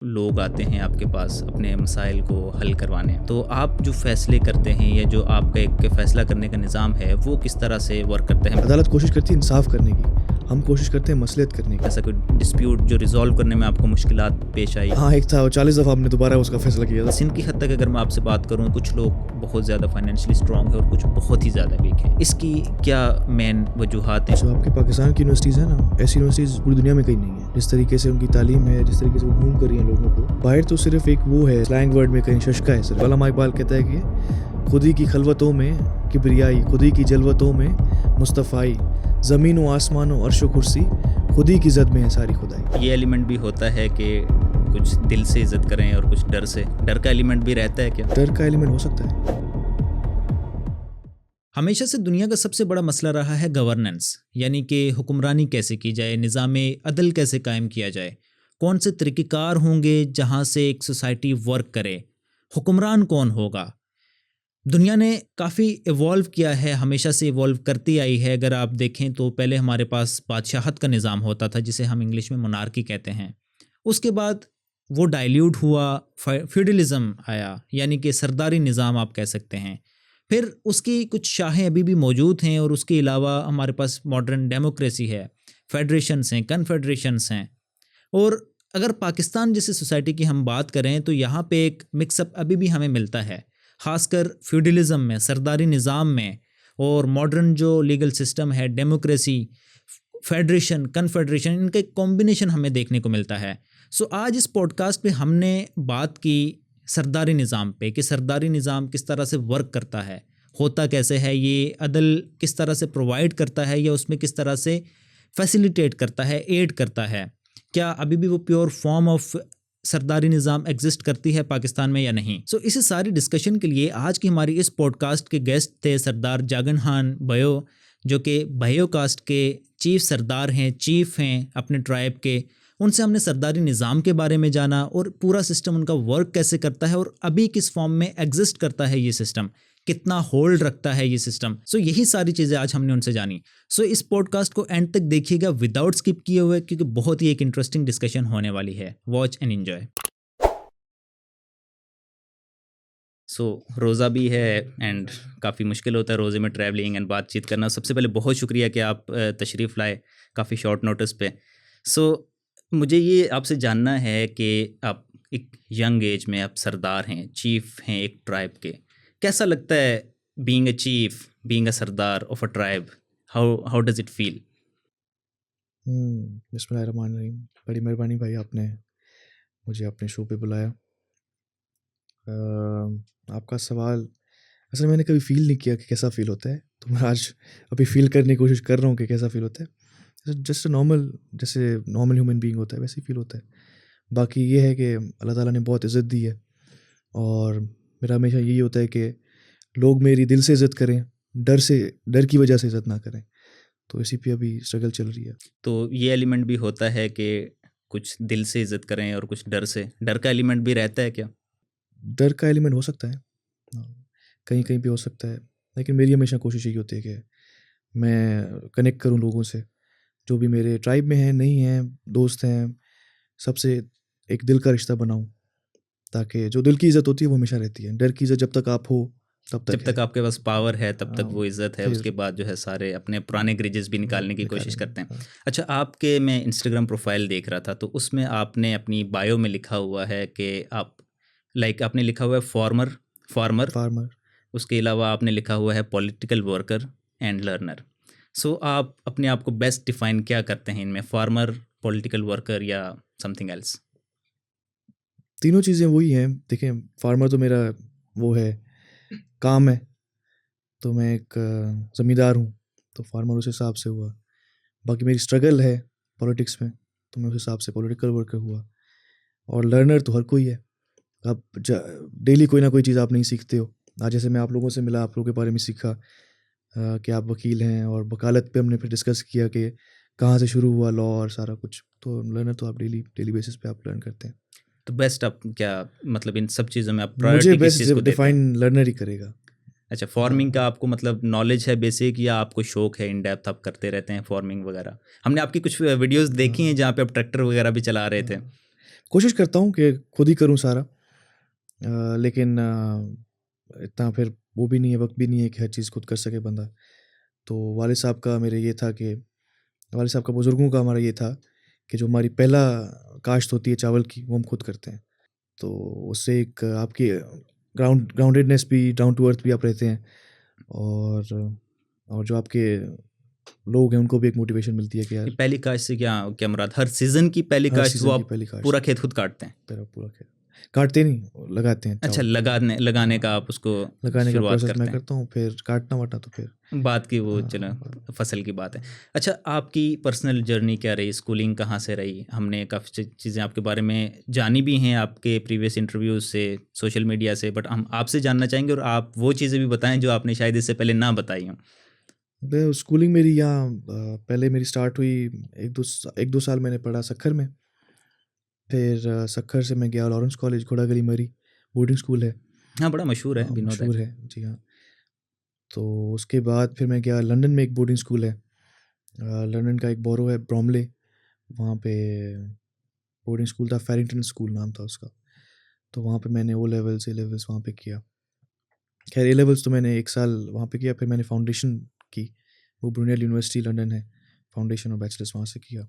लोग आते हैं आपके पास अपने मसाइल को हल करवाने, तो आप जो फ़ैसले करते हैं या जो आपका एक फ़ैसला करने का निज़ाम है, वो किस तरह से वर्क करता है? अदालत कोशिश करती है इंसाफ करने की, हम कोशिश करते हैं मसलियत करने की। ऐसा कोई डिस्प्यूट जो रिज़ॉल्व करने में आपको मुश्किलात पेश आई? हाँ, एक था 40 दफ़ा हमने दोबारा उसका फैसला किया था। सिंध की हद तक अगर मैं आपसे बात करूँ, कुछ लोग बहुत ज़्यादा फाइनेंशियली स्ट्रॉन्ग है और कुछ बहुत ही ज़्यादा वीक हैं। इसकी क्या मेन वजूहात हैं? जो आपके पाकिस्तान की यूनिवर्सिटीज़ हैं ना, ऐसी यूनिवर्सिटीज़ पूरी दुनिया में कहीं नहीं है। जिस तरीके से उनकी तालीम है, जिस तरीके से वो घूम कर रही हैं लोगों को, बाहर तो सिर्फ एक वो है, स्लैंग वर्ड में कहीं शशका है सिर्फ। अल्लामा इकबाल कहता है कि खुदी की खलवतों में किबरियाई, खुदी की जलवतों में मुस्तफ़ाई, ज़मीन व आसमान व अर्श व कुर्सी, खुदी की ज़द में है सारी खुदाई। ये एलिमेंट भी होता है कि कुछ दिल से इज़्ज़त करें और कुछ डर से। डर का एलिमेंट भी रहता है क्या? डर का एलिमेंट हो सकता है। हमेशा से दुनिया का सबसे बड़ा मसला रहा है गवर्नेंस, यानी कि हुक्मरानी कैसे की जाए, निज़ाम अदल कैसे कायम किया जाए, कौन से तरीक़ेकार होंगे जहाँ से एक सोसाइटी वर्क करे, हुक्मरान कौन होगा। दुनिया ने काफ़ी इवॉल्व किया है, हमेशा से इवॉल्व करती आई है। अगर आप देखें तो पहले हमारे पास बादशाहत का निज़ाम होता था, जिसे हम इंग्लिश में मोनार्की कहते हैं। उसके बाद वो डाइल्यूट हुआ, फ्यूडलिज़म आया, यानी कि सरदारी निज़ाम आप कह सकते हैं। फिर उसकी कुछ शाखें अभी भी मौजूद हैं और उसके अलावा हमारे पास मॉडर्न डेमोक्रेसी है, फेडरेशंस हैं, कन्फेडरेशंस हैं। और अगर पाकिस्तान जैसी सोसाइटी की हम बात करें तो यहाँ पे एक मिक्सअप अभी भी हमें मिलता है, ख़ासकर फ्यूडलिज़म में, सरदारी निज़ाम में, और मॉडर्न जो लीगल सिस्टम है, डेमोक्रेसी, फेडरेशन, कन्फेडरेशन, इनका एक कॉम्बिनेशन हमें देखने को मिलता है। सो आज इस पॉडकास्ट पे हमने बात की सरदारी निज़ाम पे कि सरदारी निज़ाम किस तरह से वर्क करता है, होता कैसे है, ये अदल किस तरह से प्रोवाइड करता है या उसमें किस तरह से फैसिलिटेट करता है, एड करता है, क्या अभी भी वो प्योर फॉर्म ऑफ सरदारी निज़ाम एग्जिस्ट करती है पाकिस्तान में या नहीं। सो इसी सारी डिस्कशन के लिए आज की हमारी इस पॉडकास्ट के गेस्ट थे सरदार जागन खान भयो, जो कि भयो कास्ट के चीफ सरदार हैं, चीफ हैं अपने ट्राइब के। उनसे हमने सरदारी निज़ाम के बारे में जाना और पूरा सिस्टम उनका वर्क कैसे करता है और अभी किस फॉर्म में एग्जिस्ट करता है ये सिस्टम, कितना होल्ड रखता है ये सिस्टम। सो यही सारी चीज़ें आज हमने उनसे जानी। सो इस पॉडकास्ट को एंड तक देखिएगा विदाउट स्किप किए हुए, क्योंकि बहुत ही एक इंटरेस्टिंग डिस्कशन होने वाली है। Watch and enjoy. सो रोज़ा भी है एंड काफ़ी मुश्किल होता है रोज़े में ट्रैवलिंग एंड बातचीत करना। सबसे पहले बहुत शुक्रिया कि आप तशरीफ़ लाए काफ़ी शॉर्ट नोटिस पे। सो मुझे ये आपसे जानना है कि आप एक यंग एज में आप सरदार हैं, चीफ हैं एक ट्राइब के, कैसा लगता है being a chief, being a Sardar of a tribe? How does it feel? बिस्मिल्लाहिर्रहमानिर्रहीम। बड़ी मेहरबानी भाई, आपने मुझे अपने शो पे बुलाया। आपका सवाल, असल में मैंने कभी फ़ील नहीं किया कि कैसा फ़ील होता है, तो मैं आज अभी फ़ील करने की कोशिश कर रहा हूँ कि कैसा फ़ील होता है। जस्ट नॉर्मल, जैसे नॉर्मल ह्यूमन बीइंग होता है वैसे ही फ़ील होता है। बाकी ये है कि अल्लाह ताला ने बहुत इज़्ज़त दी है और मेरा हमेशा यही होता है कि लोग मेरी दिल से इज़्ज़त करें, डर की वजह से इज़्ज़त ना करें। तो इसी पे अभी स्ट्रगल चल रही है। तो ये एलिमेंट भी होता है कि कुछ दिल से इज़्ज़त करें और कुछ डर से। डर का एलिमेंट भी रहता है क्या? डर का एलिमेंट हो सकता है, कहीं-कहीं पे हो सकता है, लेकिन मेरी हमेशा कोशिश यही होती है कि मैं कनेक्ट करूँ लोगों से, जो भी मेरे ट्राइब में हैं, नहीं हैं, दोस्त हैं, सबसे एक दिल का रिश्ता बनाऊँ, ताकि जो दिल की इज़्ज़त होती है वो हमेशा रहती है। डर की इज़्ज़त जब तक आप हो तब जब तक तक है। आपके पास पावर है तब तक हाँ, वो इज़्ज़त है, फिर उसके बाद जो है सारे अपने पुराने ग्रिजेस भी निकालने की कोशिश निकालेंगे। करते हैं। हाँ। अच्छा, आपके मैं इंस्टाग्राम प्रोफाइल देख रहा था तो उसमें आपने अपनी बायो में लिखा हुआ है कि आप आपने लिखा हुआ है फार्मर फार्मर फार्मर। उसके अलावा आपने लिखा हुआ है पॉलिटिकल वर्कर एंड लर्नर। सो आप अपने आप को बेस्ट डिफाइन क्या करते हैं इनमें, फार्मर, पॉलिटिकल वर्कर या समथिंग एल्स? तीनों चीज़ें वही हैं। देखिए, फार्मर तो मेरा वो है, काम है, तो मैं एक ज़मींदार हूँ, तो फार्मर उस हिसाब से हुआ। बाकी मेरी स्ट्रगल है पॉलिटिक्स में, तो मैं उस हिसाब से पॉलिटिकल वर्कर हुआ। और लर्नर तो हर कोई है। आप डेली कोई ना कोई चीज़ आप नहीं सीखते हो। आज जैसे मैं आप लोगों से मिला, आप लोगों के बारे में सीखा कि आप वकील हैं, और वकालत पे हमने फिर डिस्कस किया कि कहाँ से शुरू हुआ लॉ और सारा कुछ। तो लर्नर तो आप डेली डेली बेसिस पे आप लर्न करते हैं। तो बेस्ट आप क्या, मतलब इन सब चीज़ों में आप मुझे प्रायोरिटी किस बेस्ट चीज़ को देते हैं? डिफाइन लर्नर ही करेगा। अच्छा, फार्मिंग का हाँ। आपको मतलब नॉलेज है बेसिक, या आपको शौक है इन डेप्थ आप करते रहते हैं फार्मिंग वगैरह? हमने आपकी कुछ वीडियोस देखी हैं हाँ, जहाँ पे आप ट्रैक्टर वगैरह भी चला रहे थे। हाँ। कोशिश करता हूँ कि खुद ही करूँ सारा, लेकिन इतना फिर वो भी नहीं है, वक़्त भी नहीं है कि हर चीज़ खुद कर सके बंदा। तो वालिद साहब का मेरे ये था कि वालिद साहब का, बुज़ुर्गों का हमारा ये था कि जो हमारी पहला काश्त होती है चावल की, वो हम खुद करते हैं। तो उससे एक आपकी ग्राउंडेडनेस भी, डाउन टू अर्थ भी आप रहते हैं, और जो आपके लोग हैं उनको भी एक मोटिवेशन मिलती है कि ये यार पहली काश्त से क्या क्या मुराद? हर सीजन की पहली हर काश्त वो सीज़न की आप पहली काश्त पूरा खेत खुद काटते हैं? तेरा पूरा खेत काटते नहीं, लगाते हैं अच्छा, चावल। लगाने का हाँ, आप उसको लगाने का शुरुआत प्रोसेस मैं करते हैं, करता हूँ, फिर काटना वाटना तो फिर बात की वो चलो हाँ, फसल की बात है। अच्छा, आपकी पर्सनल जर्नी क्या रही? स्कूलिंग कहाँ से रही? हमने काफ़ी चीज़ें आपके बारे में जानी भी हैं आपके प्रीवियस इंटरव्यूज़ से, सोशल मीडिया से, बट हम आपसे जानना चाहेंगे और आप वो चीज़ें भी बताएं जो आपने शायद इससे पहले ना बताई हों। स्कूलिंग मेरी यहाँ पहले मेरी स्टार्ट हुई, एक दो साल मैंने पढ़ा सक्खर में। फिर सक्खर से मैं गया लॉरेंस कॉलेज, घोड़ागली मरी, बोर्डिंग स्कूल है। हाँ, बड़ा मशहूर है, विनोद है। मशहूर है जी हाँ। तो उसके बाद फिर मैं गया लंदन में, एक बोर्डिंग स्कूल है, लंदन का एक बोरो है ब्रॉमले, वहाँ पे बोर्डिंग स्कूल था, फेरिंगटन स्कूल नाम था उसका। तो वहाँ पे मैंने ओ लेवल्स ए लेवल्स वहाँ पे किया। खैर ए लेवल्स तो मैंने एक साल वहाँ पे किया, फिर मैंने फाउंडेशन की, वो ब्रूनेल यूनिवर्सिटी लंदन है, फाउंडेशन और बैचलर्स वहाँ से किया।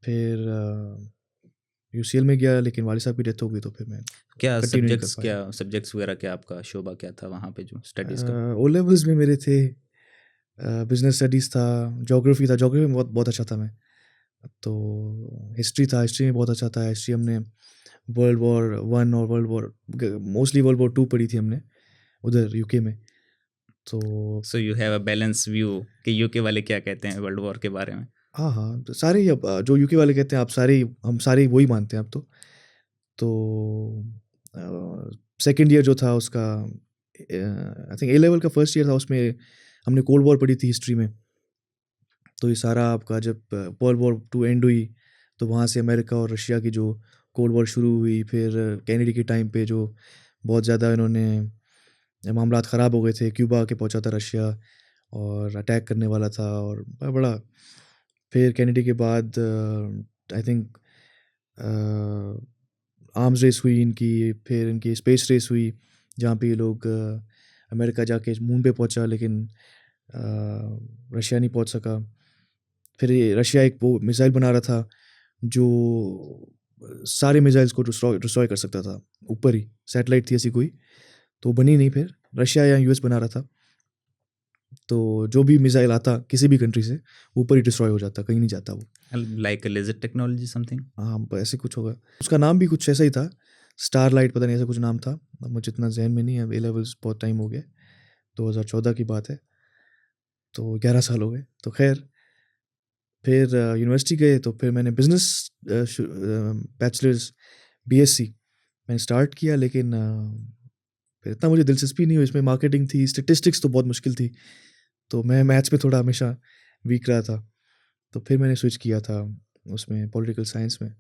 फिर यूसीएल में गया, लेकिन वालिद साहब की डेथ हो गई तो फिर मैं क्या कंटिन्यू नहीं कर सब्जेक्ट्स, पाया। वगैरह, क्या आपका शोबा क्या था वहाँ पे जो स्टडीज़ का? ओ लेवल्स में मेरे थे बिजनेस स्टडीज़ था, ज्योग्राफी था, ज्योग्राफी में बहुत बहुत अच्छा था मैं। तो हिस्ट्री था, हिस्ट्री में बहुत अच्छा था। हिस्ट्री हमने वर्ल्ड वॉर वन और मोस्टली वर्ल्ड वॉर टू पढ़ी थी हमने उधर यूके में। तो so you have a balance view कि यूके वाले क्या कहते हैं वर्ल्ड वॉर के बारे में। हाँ हाँ, तो सारे ही अब जो यूके वाले कहते हैं, आप सारे हम सारे ही वही मानते हैं अब तो। सेकंड ईयर जो था उसका, आई थिंक ए लेवल का फर्स्ट ईयर था, उसमें हमने कोल्ड वॉर पढ़ी थी हिस्ट्री में। तो ये सारा आपका जब वर्ल्ड वॉर टू एंड हुई, तो वहाँ से अमेरिका और रशिया की जो कोल्ड वॉर शुरू हुई, फिर कैनेडी के टाइम पे जो बहुत ज़्यादा इन्होंने मामलात ख़राब हो गए थे, क्यूबा आके पहुँचा था रशिया और अटैक करने वाला था, और बड़ा फिर कैनेडी के बाद आई थिंक आर्म्स रेस हुई इनकी, फिर इनकी स्पेस रेस हुई, जहाँ पे ये लोग अमेरिका जाके मून पे पहुँचा, लेकिन रशिया नहीं पहुँच सका। फिर ये रशिया एक वो मिसाइल बना रहा था जो सारे मिसाइल्स को डिस्ट्रॉय कर सकता था, ऊपर ही सैटेलाइट थी ऐसी कोई, तो बनी नहीं। फिर रशिया या यूएस बना रहा था, तो जो भी मिसाइल आता किसी भी कंट्री से, ऊपर ही डिस्ट्रॉय हो जाता, कहीं नहीं जाता वो। Like laser technology something. हाँ, ऐसे कुछ होगा, उसका नाम भी कुछ ऐसा ही था, स्टारलाइट पता नहीं ऐसा कुछ नाम था, अब मुझे इतना जहन में नहीं है, अब ए लेवल्स बहुत टाइम हो गया, 2014 की बात है, तो 11 साल हो गए। तो खैर फिर यूनिवर्सिटी गए, तो फिर मैंने बिजनेस बैचलर्स बीएससी मैंने स्टार्ट किया, लेकिन फिर इतना मुझे दिलचस्पी नहीं हुई इसमें। मार्केटिंग थी, स्टेटिस्टिक्स तो बहुत मुश्किल थी, तो मैं मैथ्स में थोड़ा हमेशा वीक रहा था, तो फिर मैंने स्विच किया था उसमें पॉलिटिकल साइंस में,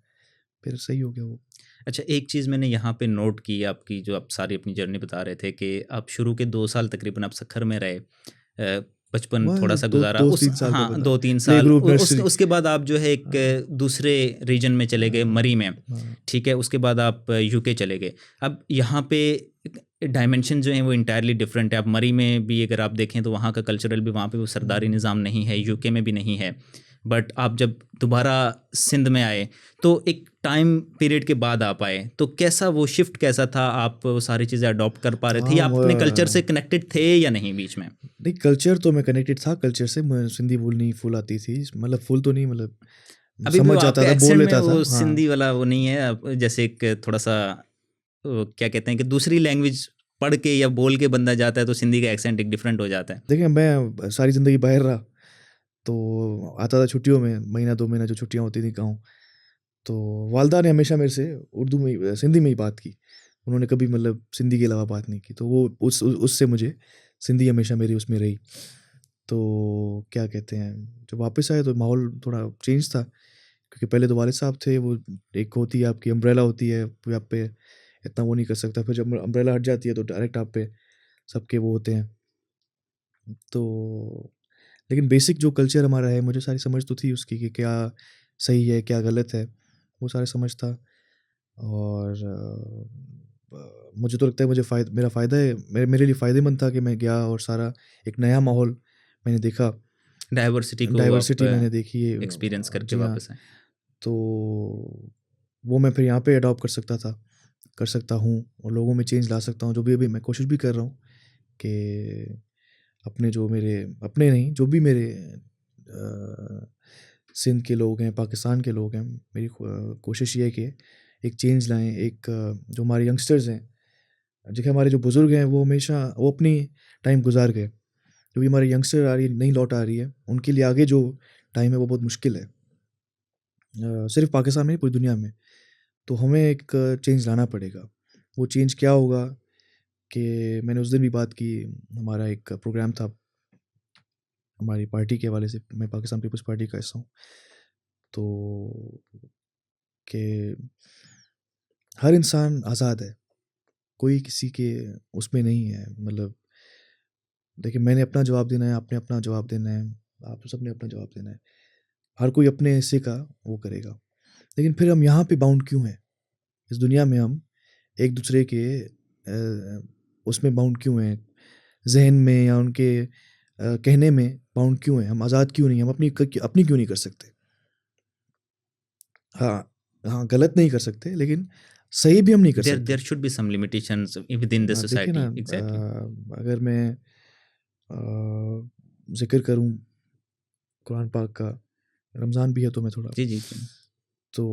फिर सही हो गया वो। अच्छा, एक चीज़ मैंने यहाँ पे नोट की आपकी, जो आप सारी अपनी जर्नी बता रहे थे कि आप शुरू के 2 साल तकरीबन आप सखर में रहे, बचपन वह थोड़ा सा दो गुजारा दो उस, तीन साल का हाँ बता, 2-3 प्ले साल, ग्रुप उसके नर्सरी। उसके बाद आप जो है एक हाँ दूसरे रीजन में चले गए, मरी में, हाँ ठीक है, उसके बाद आप यूके चले गए। अब यहाँ पे डायमेंशन जो है वो इंटायरली डिफरेंट है। आप मरी में भी अगर आप देखें तो वहाँ का कल्चरल भी, वहाँ पे वो सरदारी निज़ाम नहीं है, यूके में भी नहीं है। बट आप जब दोबारा सिंध में आए तो एक टाइम पीरियड के बाद आप आए, तो कैसा वो शिफ्ट कैसा था? आप वो सारी चीज़ें अडॉप्ट कर पा रहे थे, हाँ, या आप अपने कल्चर से कनेक्टेड थे या नहीं बीच में? नहीं कल्चर तो मैं कनेक्टेड था, कल्चर से मैं सिंधी बोलनी फुल आती थी, मतलब फुल तो नहीं, मतलब अभी भी वो समझ आपके जाता था, बोल एक्सेंट में लेता था। वो हाँ सिंधी वाला वो नहीं है? जैसे एक थोड़ा सा वो क्या कहते हैं कि दूसरी लैंग्वेज पढ़ के या बोल के बंदा जाता है तो सिंधी का एक्सेंट एक डिफरेंट हो जाता है। देखिए, मैं सारी ज़िंदगी बाहर रहा, तो आता था छुट्टियों में, महीना 2 महीना जो छुट्टियाँ होती थी गाँव, तो वालदा ने हमेशा मेरे से उर्दू में सिंधी में ही बात की, उन्होंने कभी मतलब सिंधी के अलावा बात नहीं की, तो वो उससे मुझे सिंधी हमेशा मेरी उसमें रही। तो क्या कहते हैं, जब वापस आए तो माहौल थोड़ा चेंज था, क्योंकि पहले तो वालिद साहब थे, वो एक होती है आपकी अम्ब्रेला होती है, कोई आप पे इतना वो नहीं कर सकता, फिर जब अम्ब्रेला हट जाती है तो डायरेक्ट आप पे सबके वो होते हैं। तो लेकिन बेसिक जो कल्चर हमारा है, मुझे सारी समझ तो थी उसकी कि क्या सही है, क्या गलत है, वो सारी समझ था। और मुझे तो लगता है मेरा फ़ायदा है, मेरे लिए फ़ायदेमंद था कि मैं गया और सारा एक नया माहौल मैंने देखा, डाइवर्सिटी को आप डाइवर्सिटी मैंने देखी एक्सपीरियंस करके जी हाँ, वापस आए। तो वो मैं फिर यहाँ पे अडॉप्ट कर सकता हूँ और लोगों में चेंज ला सकता हूँ, जो भी अभी मैं कोशिश भी कर रहा हूँ कि अपने जो मेरे अपने नहीं, जो भी मेरे सिंध के लोग हैं, पाकिस्तान के लोग हैं, मेरी कोशिश ये है कि एक चेंज लाएं, एक जो हमारे यंगस्टर्स हैं, देखिए हमारे जो बुज़ुर्ग हैं वो हमेशा वो अपनी टाइम गुजार गए, जो भी हमारी यंगस्टर आ रही है, नई लौट आ रही है, उनके लिए आगे जो टाइम है वो बहुत मुश्किल है, सिर्फ पाकिस्तान में नहीं, पूरी दुनिया में। तो हमें एक चेंज लाना पड़ेगा। वो चेंज क्या होगा कि मैंने उस दिन भी बात की, हमारा एक प्रोग्राम था हमारी पार्टी के हवाले से, मैं पाकिस्तान पीपल्स पार्टी का हिस्सा हूँ, तो कि हर इंसान आज़ाद है, कोई किसी के उसमें नहीं है, मतलब देखिए मैंने अपना जवाब देना है, आपने अपना जवाब देना है, आप सबने अपना जवाब देना है, हर कोई अपने हिस्से का वो करेगा। लेकिन फिर हम यहाँ पे बाउंड क्यों हैं? इस दुनिया में हम एक दूसरे के उसमें बाउंड क्यों हैं? ज़हन में या उनके कहने में बाउंड क्यों हैं? हम आज़ाद क्यों नहीं हैं? हम अपनी क्यों नहीं कर सकते? हाँ, हाँ, गलत नहीं कर सकते, लेकिन सही भी हम नहीं कर देयर सकते। There should be some limitations within the देखिए ना, सोसाइटी। एग्जैक्टली। अगर मैं ज़िक्र करूँ कुरान पाक का, रमज़ान भी है तो मैं थोड़ा, जी जी जी। तो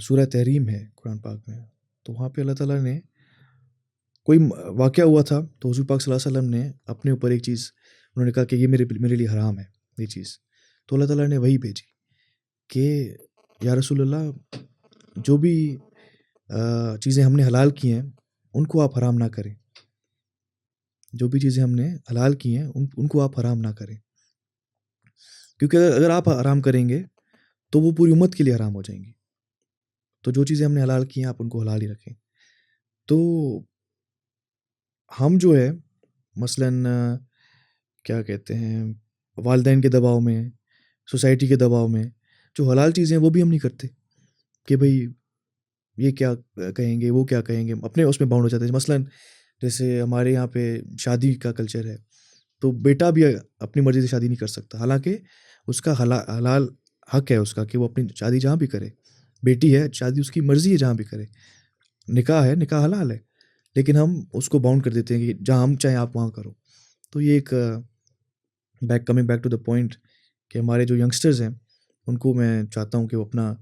सूरह तहरीम है कुरान पाक में, तो वहाँ पे अल्लाह ताला ने कोई वाक़या हुआ था, तो हुज़ूर पाक सल्लल्लाहु अलैहि वसल्लम ने अपने ऊपर एक चीज़ उन्होंने कहा कि ये मेरे लिए हराम है ये चीज़, तो अल्लाह ताला ने वही भेजी कि या रसूल अल्लाह, जो भी चीज़ें हमने हलाल की हैं उनको आप हराम ना करें, जो भी चीज़ें हमने हलाल की हैं उनको आप हराम ना करें, क्योंकि अगर आप हराम करेंगे तो वो पूरी उम्मत के लिए हराम हो जाएंगी। तो जो चीज़ें हमने हलाल की हैं आप उनको हलाल ही रखें। तो हम जो है मसलन क्या कहते हैं, वालिदैन के दबाव में, सोसाइटी के दबाव में, जो हलाल चीज़ें हैं वो भी हम नहीं करते कि भई ये क्या कहेंगे, वो क्या कहेंगे, अपने उसमें बाउंड हो जाते हैं। मसलन जैसे हमारे यहाँ पे शादी का कल्चर है, तो बेटा भी अपनी मर्ज़ी से शादी नहीं कर सकता, हालाँकि उसका हलाल हक है उसका कि वो अपनी शादी जहाँ भी करे। बेटी है, शादी उसकी मर्ज़ी है जहाँ भी करे। निकाह है, निकाह हलाल है, लेकिन हम उसको बाउंड कर देते हैं कि जहाँ हम चाहें आप वहाँ करो। तो ये एक coming back to the point कि हमारे जो यंगस्टर्स हैं, उनको मैं चाहता हूँ कि वो अपना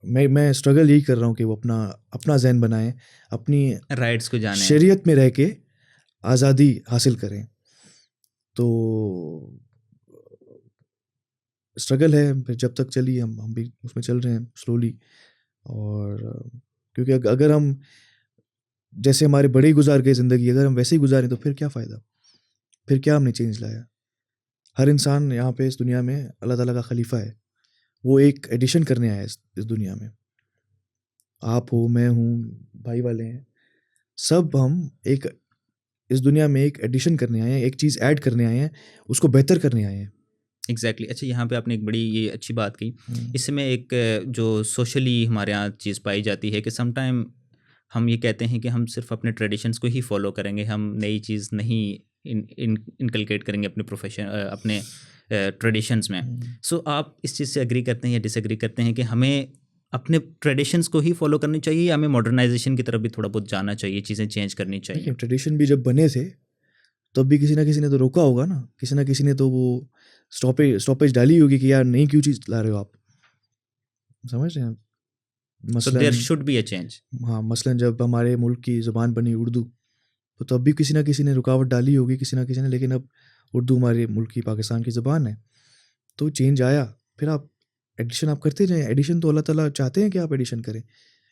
मैं स्ट्रगल यही कर रहा हूँ कि वो अपना ज़हन बनाएँ, अपनी राइट्स को जाने। शरीयत में रह के आज़ादी हासिल करें। तो स्ट्रगल है, फिर जब तक चली हम भी उसमें चल रहे हैं स्लोली, और क्योंकि अगर हम जैसे हमारे बड़े ही गुजार गए ज़िंदगी, अगर हम वैसे ही गुजारें तो फिर क्या फ़ायदा? फिर क्या हमने चेंज लाया? हर इंसान यहाँ पे इस दुनिया में अल्लाह ताला का खलीफा है, वो एक एडिशन करने आया है इस दुनिया में। आप हो, मैं हूँ, भाई वाले हैं, सब हम एक इस दुनिया में एक एडिशन करने आए हैं, एक चीज़ ऐड करने आए हैं, उसको बेहतर करने आए हैं। एग्जैक्टली। अच्छा, यहाँ पे आपने एक बड़ी ये अच्छी बात की। हुँ। इसमें एक जो सोशली हमारे यहाँ चीज़ पाई जाती है कि समटाइम हम ये कहते हैं कि हम सिर्फ अपने ट्रेडिशंस को ही फॉलो करेंगे, हम नई चीज़ नहीं इनकलकेट करेंगे अपने अपने ट्रेडिशंस में। हुँ। सो आप इस चीज़ से एग्री करते हैं या डिसएग्री करते हैं कि हमें अपने ट्रेडिशंस को ही फॉलो करनी चाहिए या हमें मॉडर्नाइजेशन की तरफ भी थोड़ा बहुत जाना चाहिए, चीज़ें चेंज करनी चाहिए? देखिए ट्रेडिशन भी जब बने थे, तब भी किसी न किसी ने तो रोका होगा ना, किसी न किसी ने तो वो स्टॉपेज डाली होगी कि यार नई क्यों चीज़ ला रहे हो आप? समझ रहे हैं? सो देयर मसलन शुड बी अ चेंज। हाँ, मसलन जब हमारे मुल्क की ज़ुबान बनी उर्दू, तो तब भी किसी न किसी ने रुकावट डाली होगी, किसी न किसी ने, लेकिन अब उर्दू हमारे मुल्क की, पाकिस्तान की ज़ुबान है, तो चेंज आया। फिर आप एडिशन आप करते जाएँ, एडिशन तो अल्लाह ताला चाहते हैं कि आप एडिशन करें।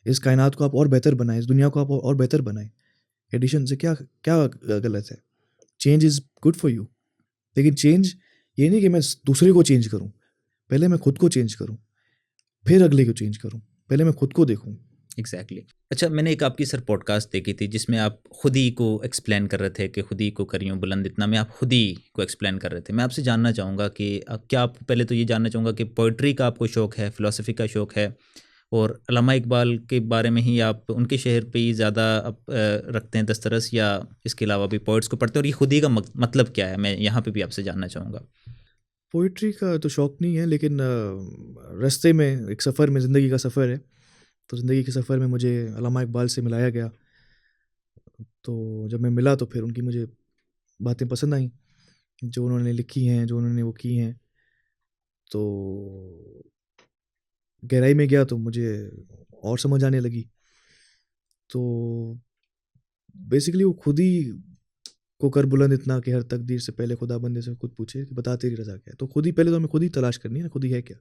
इस कायनात को आप और बेहतर बनाएँ, इस दुनिया को आप और बेहतर बनाएँ। एडिशन से क्या क्या गलत है? Change is good for you. लेकिन चेंज ये नहीं कि मैं दूसरे को चेंज करूँ, पहले मैं खुद को चेंज करूँ, फिर अगले को चेंज करूँ, पहले मैं खुद को देखूँ। एग्जैक्टली। अच्छा, मैंने एक आपकी सर पॉडकास्ट देखी थी जिसमें आप खुद ही को एक्सप्लेन कर रहे थे कि खुद ही को करियों बुलंद इतना में आप खुद ही को एक्सप्लेन कर रहे थे। मैं आपसे जानना चाहूँगा कि क्या आप, पहले तो ये जानना चाहूँगा कि पोइट्री का आपको शौक़ है, फ़िलासफ़ी का शौक़ है, और अल्लामा इकबाल के बारे में ही आप उनके शहर पे ही ज़्यादा रखते हैं दस्तरस, या इसके अलावा भी पोइट्स को पढ़ते हैं? और ये खुदी का मतलब क्या है, मैं यहाँ पे भी आपसे जानना चाहूँगा। पोइट्री का तो शौक़ नहीं है, लेकिन रास्ते में एक सफ़र में, ज़िंदगी का सफ़र है, तो ज़िंदगी के सफ़र में मुझे अल्लामा इकबाल से मिलाया गया। तो जब मैं मिला तो फिर उनकी मुझे बातें पसंद आई, जो उन्होंने लिखी हैं, जो उन्होंने वो की हैं। तो गहराई में गया तो मुझे और समझ आने लगी। तो बेसिकली वो खुद ही को कर बुलंद इतना कि हर तकदीर से पहले खुदा बंदे से खुद पूछे कि बता तेरी रज़ा क्या है। तो खुद ही पहले तो हमें खुद ही तलाश करनी है ना, खुद ही है क्या।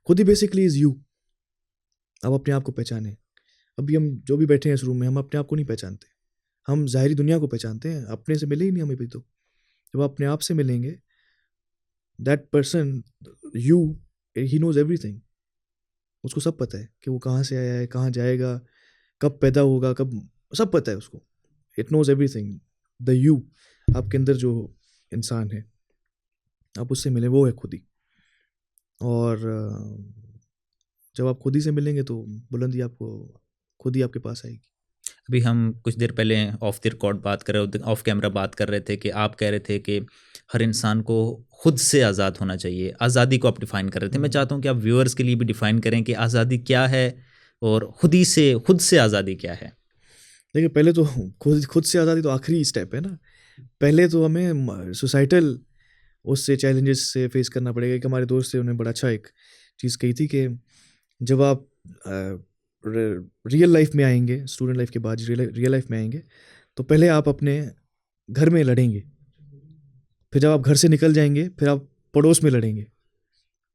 खुद ही बेसिकली इज़ यू। आप अपने आप को पहचानें। अभी हम जो भी बैठे हैं इस रूम में, हम अपने आप को नहीं पहचानते, हम ज़ाहिरी दुनिया को पहचानते हैं, अपने से मिले ही नहीं हमें भी। तो जब आप अपने आप से मिलेंगे, that person you, he knows everything. उसको सब पता है कि वो कहाँ से आया है, कहाँ जाएगा, कब पैदा होगा, कब, सब पता है उसको। It knows everything. The you, आपके अंदर जो इंसान है, आप उससे मिले, वो है खुद ही। और जब आप खुद ही से मिलेंगे तो बुलंदी आपको खुद ही आपके पास आएगी। अभी हम कुछ देर पहले ऑफ द रिकॉर्ड बात कर रहे, ऑफ कैमरा बात कर रहे थे कि आप कह रहे थे कि हर इंसान को खुद से आज़ाद होना चाहिए। आज़ादी को आप डिफ़ाइन कर रहे थे। मैं चाहता हूँ कि आप व्यूअर्स के लिए भी डिफ़ाइन करें कि आज़ादी क्या है और खुद से आज़ादी क्या है। देखिए, पहले तो खुद से आज़ादी तो आखिरी स्टेप है ना। पहले तो हमें सोसाइटल उससे चैलेंजेस से फेस करना पड़ेगा। कि हमारे दोस्त थे, उन्होंने बड़ा अच्छा एक चीज़ कही थी कि जब आप रियल लाइफ में आएंगे, स्टूडेंट लाइफ के बाद रियल लाइफ में आएंगे, तो पहले आप अपने घर में लड़ेंगे, फिर जब आप घर से निकल जाएंगे फिर आप पड़ोस में लड़ेंगे,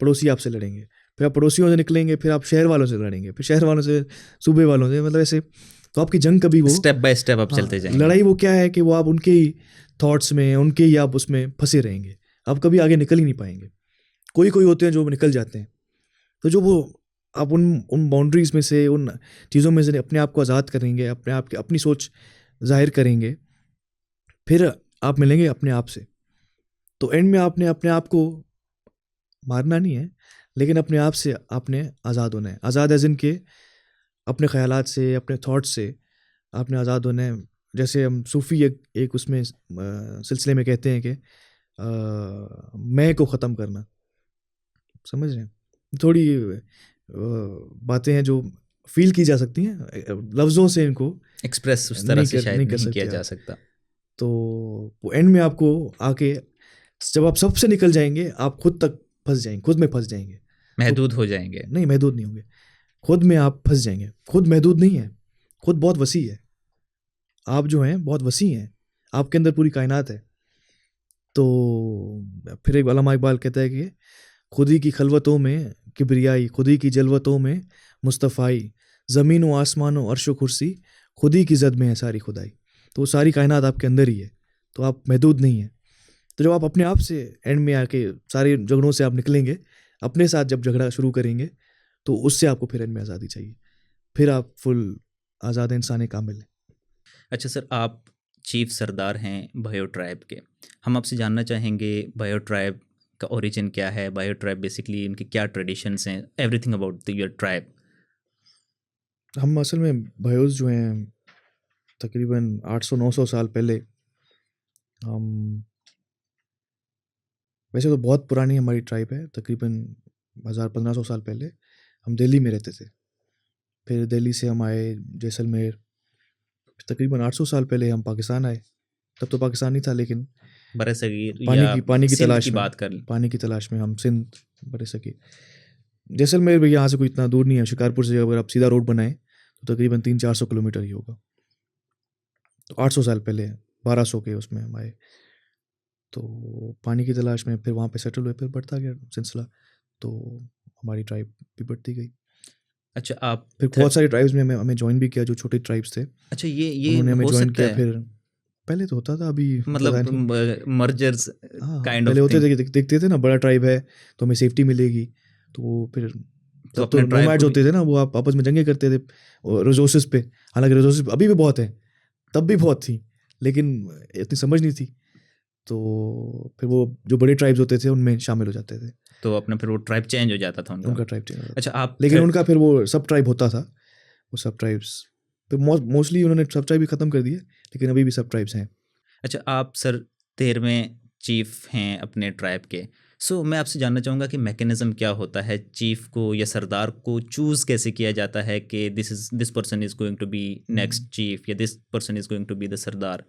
पड़ोसी आपसे लड़ेंगे, फिर आप पड़ोसियों से निकलेंगे, फिर आप शहर वालों से लड़ेंगे, फिर शहर वालों से सूबे वालों से, मतलब ऐसे। तो आपकी जंग कभी वो स्टेप बाय स्टेप आप चलते जाएंगे। लड़ाई वो क्या है कि वो आप उनके ही थॉट्स में, उनके ही आप उसमें फंसे रहेंगे, आप कभी आगे निकल ही नहीं पाएंगे। कोई कोई होते हैं जो निकल जाते हैं। तो जो वो आप उन बाउंड्रीज में से, उन चीज़ों में से अपने आप को आज़ाद करेंगे, अपने आप की अपनी सोच जाहिर करेंगे, फिर आप मिलेंगे अपने आप से। तो एंड में आपने अपने आप को मारना नहीं है, लेकिन अपने आप से आपने आज़ाद होना है। आज़ाद एज इन के अपने ख़यालात से, अपने थॉट्स से आपने आज़ाद होना है। जैसे हम सूफ़ी एक उसमें सिलसिले में कहते हैं कि मैं को ख़त्म करना, समझ रहे हैं। थोड़ी बातें हैं जो फील की जा सकती हैं, लफ्ज़ों से इनको एक्सप्रेस उस तरह से शायद नहीं किया जा सकता। तो वो एंड में आपको आके, जब आप सबसे निकल जाएंगे, आप खुद तक फंस जाएंगे, खुद में फंस जाएंगे, महदूद हो जाएंगे। नहीं, महदूद नहीं होंगे, खुद में आप फंस जाएंगे। खुद महदूद नहीं है, खुद बहुत वसी है। आप जो हैं बहुत वसी हैं, आपके अंदर पूरी कायनात है। तो फिर एक अल्लामा इकबाल कहता है कि खुदी की खलवतों में किबरियाई, खुदी की जलवतों में मुस्तफ़ाई, ज़मीन व आसमान व अर्श व कुर्सी, खुदी की ज़द में है सारी खुदाई। तो वो सारी कायनात आपके अंदर ही है, तो आप महदूद नहीं हैं। तो जब आप अपने आप से एंड में आके सारे झगड़ों से आप निकलेंगे, अपने साथ जब झगड़ा शुरू करेंगे, तो उससे आपको फिर एंड में आज़ादी चाहिए, फिर आप फुल आज़ाद इंसान कामिल हैं। अच्छा सर, आप चीफ सरदार हैं भायो ट्राइब के। हम आपसे जानना चाहेंगे भायो ट्राइब का ओरिजिन क्या है, भायो ट्राइब बेसिकली इनके क्या ट्रेडिशंस हैं, एवरीथिंग अबाउट योर ट्राइब। हम असल में भायोस जो हैं तकरीबन 800-900 साल पहले, हम वैसे तो बहुत पुरानी हमारी ट्राइब है, तकरीबन 1000-1500 साल पहले हम दिल्ली में रहते थे। फिर दिल्ली से हम आए जैसलमेर, तकरीबन 800 साल पहले हम पाकिस्तान आए। तब तो पाकिस्तान नहीं था, लेकिन बरसगीर पानी की सिंध तलाश की में, बात कर पानी की तलाश में हम सिंध, बरसगीर, जैसलमेर भी यहाँ से कोई इतना दूर नहीं है। शिकारपुर से अगर आप सीधा रोड बनाएं तो तकरीबन 300-400 किलोमीटर ही होगा। तो 800 साल पहले 1200 के उसमें हम आए, तो पानी की तलाश में फिर वहाँ पे सेटल हुए, फिर बढ़ता गया सिलसिला, तो हमारी ट्राइब भी बढ़ती गई। अच्छा, आप फिर बहुत सारी ट्राइब्स में हमें ज्वाइन भी किया, जो छोटे ट्राइब्स थे। अच्छा, ये उन्होंने हमें हो ज्वाइन सकता किया। है, फिर पहले तो होता था, अभी मतलब मर्जर्स हाँ, काइंड पहले ऑफ होते थिंग। थे, देखते थे ना बड़ा ट्राइब है तो हमें सेफ्टी मिलेगी, तो फिर तो तब तो अपने ट्राइब नोमैड्स को होते थे ना, वो आप आपस में जंगे करते थे रिसोर्सेज पे। हालांकि रिसोर्सेज अभी भी बहुत हैं, तब भी बहुत थी, लेकिन इतनी समझ नहीं थी। तो फिर वो जो बड़े ट्राइब्स होते थे उनमें शामिल हो जाते थे, तो अपना फिर वो ट्राइब चेंज हो जाता था उनका उनका। ट्राइब चेंज होता अच्छा था। आप लेकिन थर्ड। उनका फिर वो सब ट्राइब होता था, वो सब ट्राइब्स फिर मोस्टली उन्होंने सब ट्राइब भी ख़त्म कर दिए, लेकिन अभी भी सब ट्राइब्स हैं। अच्छा आप सर 13वें चीफ हैं अपने ट्राइब के। सो मैं आपसे जानना चाहूँगा कि मैकेनिज़्म क्या होता है, चीफ को या सरदार को चूज़ कैसे किया जाता है कि this person is going to be next chief या this person is going to be the sardar.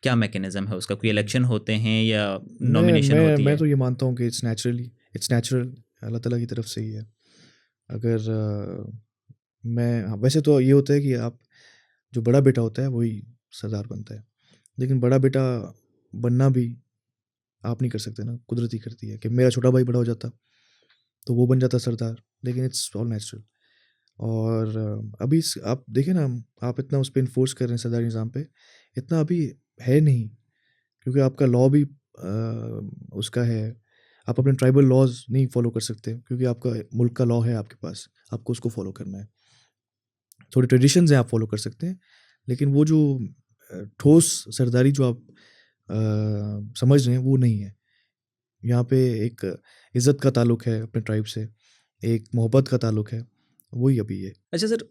क्या मैकेनिज़्म है उसका? कोई इलेक्शन होते हैं या मैं नॉमिनेशन मैं होती मैं है? तो ये मानता हूँ कि इट्स नेचुरल, अल्लाह ताला की तरफ से ही है। अगर मैं हाँ, वैसे तो ये होता है कि आप जो बड़ा बेटा होता है वही सरदार बनता है, लेकिन बड़ा बेटा बनना भी आप नहीं कर सकते ना, कुदरत ही करती है कि मेरा छोटा भाई बड़ा हो जाता तो वो बन जाता सरदार, लेकिन इट्स ऑल नेचुरल। और अभी आप देखें ना, आप इतना उस पर इन्फोर्स कर रहे हैं सरदारी निज़ाम पे, इतना अभी है नहीं, क्योंकि आपका लॉ भी उसका है, आप अपने ट्राइबल लॉज नहीं फॉलो कर सकते, क्योंकि आपका मुल्क का लॉ है आपके पास, आपको उसको फॉलो करना है। थोड़े ट्रेडिशंस हैं आप फॉलो कर सकते हैं, लेकिन वो जो ठोस सरदारी जो आप समझ रहे हैं वो नहीं है। यहाँ पे एक इज़्ज़त का ताल्लुक है अपने ट्राइब से, एक मोहब्बत का ताल्लुक है, वही अभी है। अच्छा सर,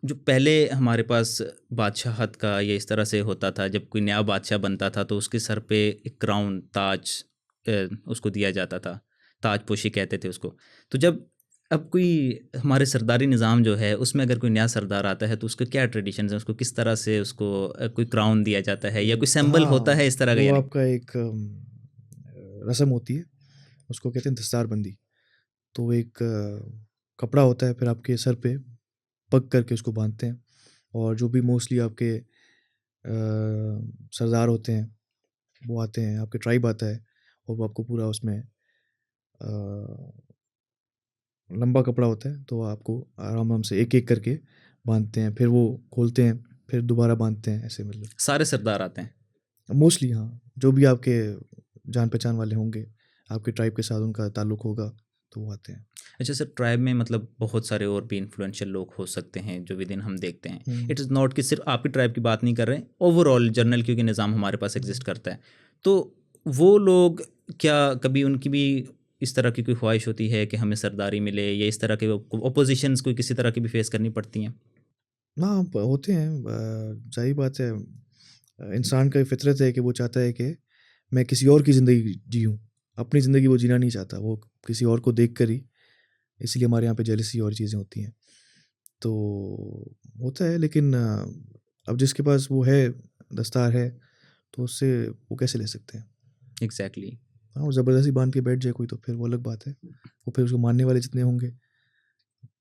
जो पहले हमारे पास बादशाहत का ये इस तरह से होता था, जब कोई नया बादशाह बनता था तो उसके सर पे एक क्राउन ताज उसको दिया जाता था, ताजपोशी कहते थे उसको। तो जब अब कोई हमारे सरदारी निज़ाम जो है उसमें अगर कोई नया सरदार आता है तो उसके क्या ट्रेडिशंस हैं, उसको किस तरह से उसको कोई क्राउन दिया जाता है या कोई सिंबल होता हाँ, है इस तरह का वो या नहीं? आपका एक रस्म होती है, उसको कहते हैं दस्तारबंदी। तो एक कपड़ा होता है, फिर आपके सर पे पग करके उसको बांधते हैं, और जो भी मोस्टली आपके सरदार होते हैं वो आते हैं, आपके ट्राइब आता है, और वो आपको पूरा उसमें लंबा कपड़ा होता है, तो आपको आराम आराम से एक एक करके बांधते हैं, फिर वो खोलते हैं, फिर दोबारा बांधते हैं, ऐसे मतलब सारे सरदार आते हैं? मोस्टली। हाँ, जो भी आपके जान पहचान वाले होंगे, आपके ट्राइब के साथ उनका ताल्लुक होगा, तो वो आते हैं। अच्छा सर, ट्राइब में मतलब बहुत सारे और भी इन्फ्लुएंशियल लोग हो सकते हैं जो विद इन हम देखते हैं। हम्म, इट इज़ नॉट कि सिर्फ आपकी ट्राइब की बात नहीं कर रहे हैं, ओवरऑल जर्नल क्योंकि निज़ाम हमारे पास एग्जिस्ट करता है। तो वो लोग क्या कभी उनकी भी इस तरह की कोई ख्वाहिश होती है कि हमें सरदारी मिले या इस तरह के ओपोजिशंस कोई किसी तरह की भी फेस करनी पड़ती हैं? हाँ, होते हैं, जाहिर बात है, इंसान का फितरत है कि वो चाहता है कि मैं किसी और की ज़िंदगी जीऊँ, अपनी ज़िंदगी वो जीना नहीं चाहता, वो किसी और को देख कर ही, इसलिए हमारे यहाँ पे जेलसी और चीज़ें होती हैं। तो होता है, लेकिन अब जिसके पास वो है, दस्तार है, तो उससे वो कैसे ले सकते हैं? एग्जैक्टली। हाँ, वो ज़बरदस्ती बांध के बैठ जाए कोई, तो फिर वो अलग बात है। वो फिर उसको मानने वाले जितने होंगे,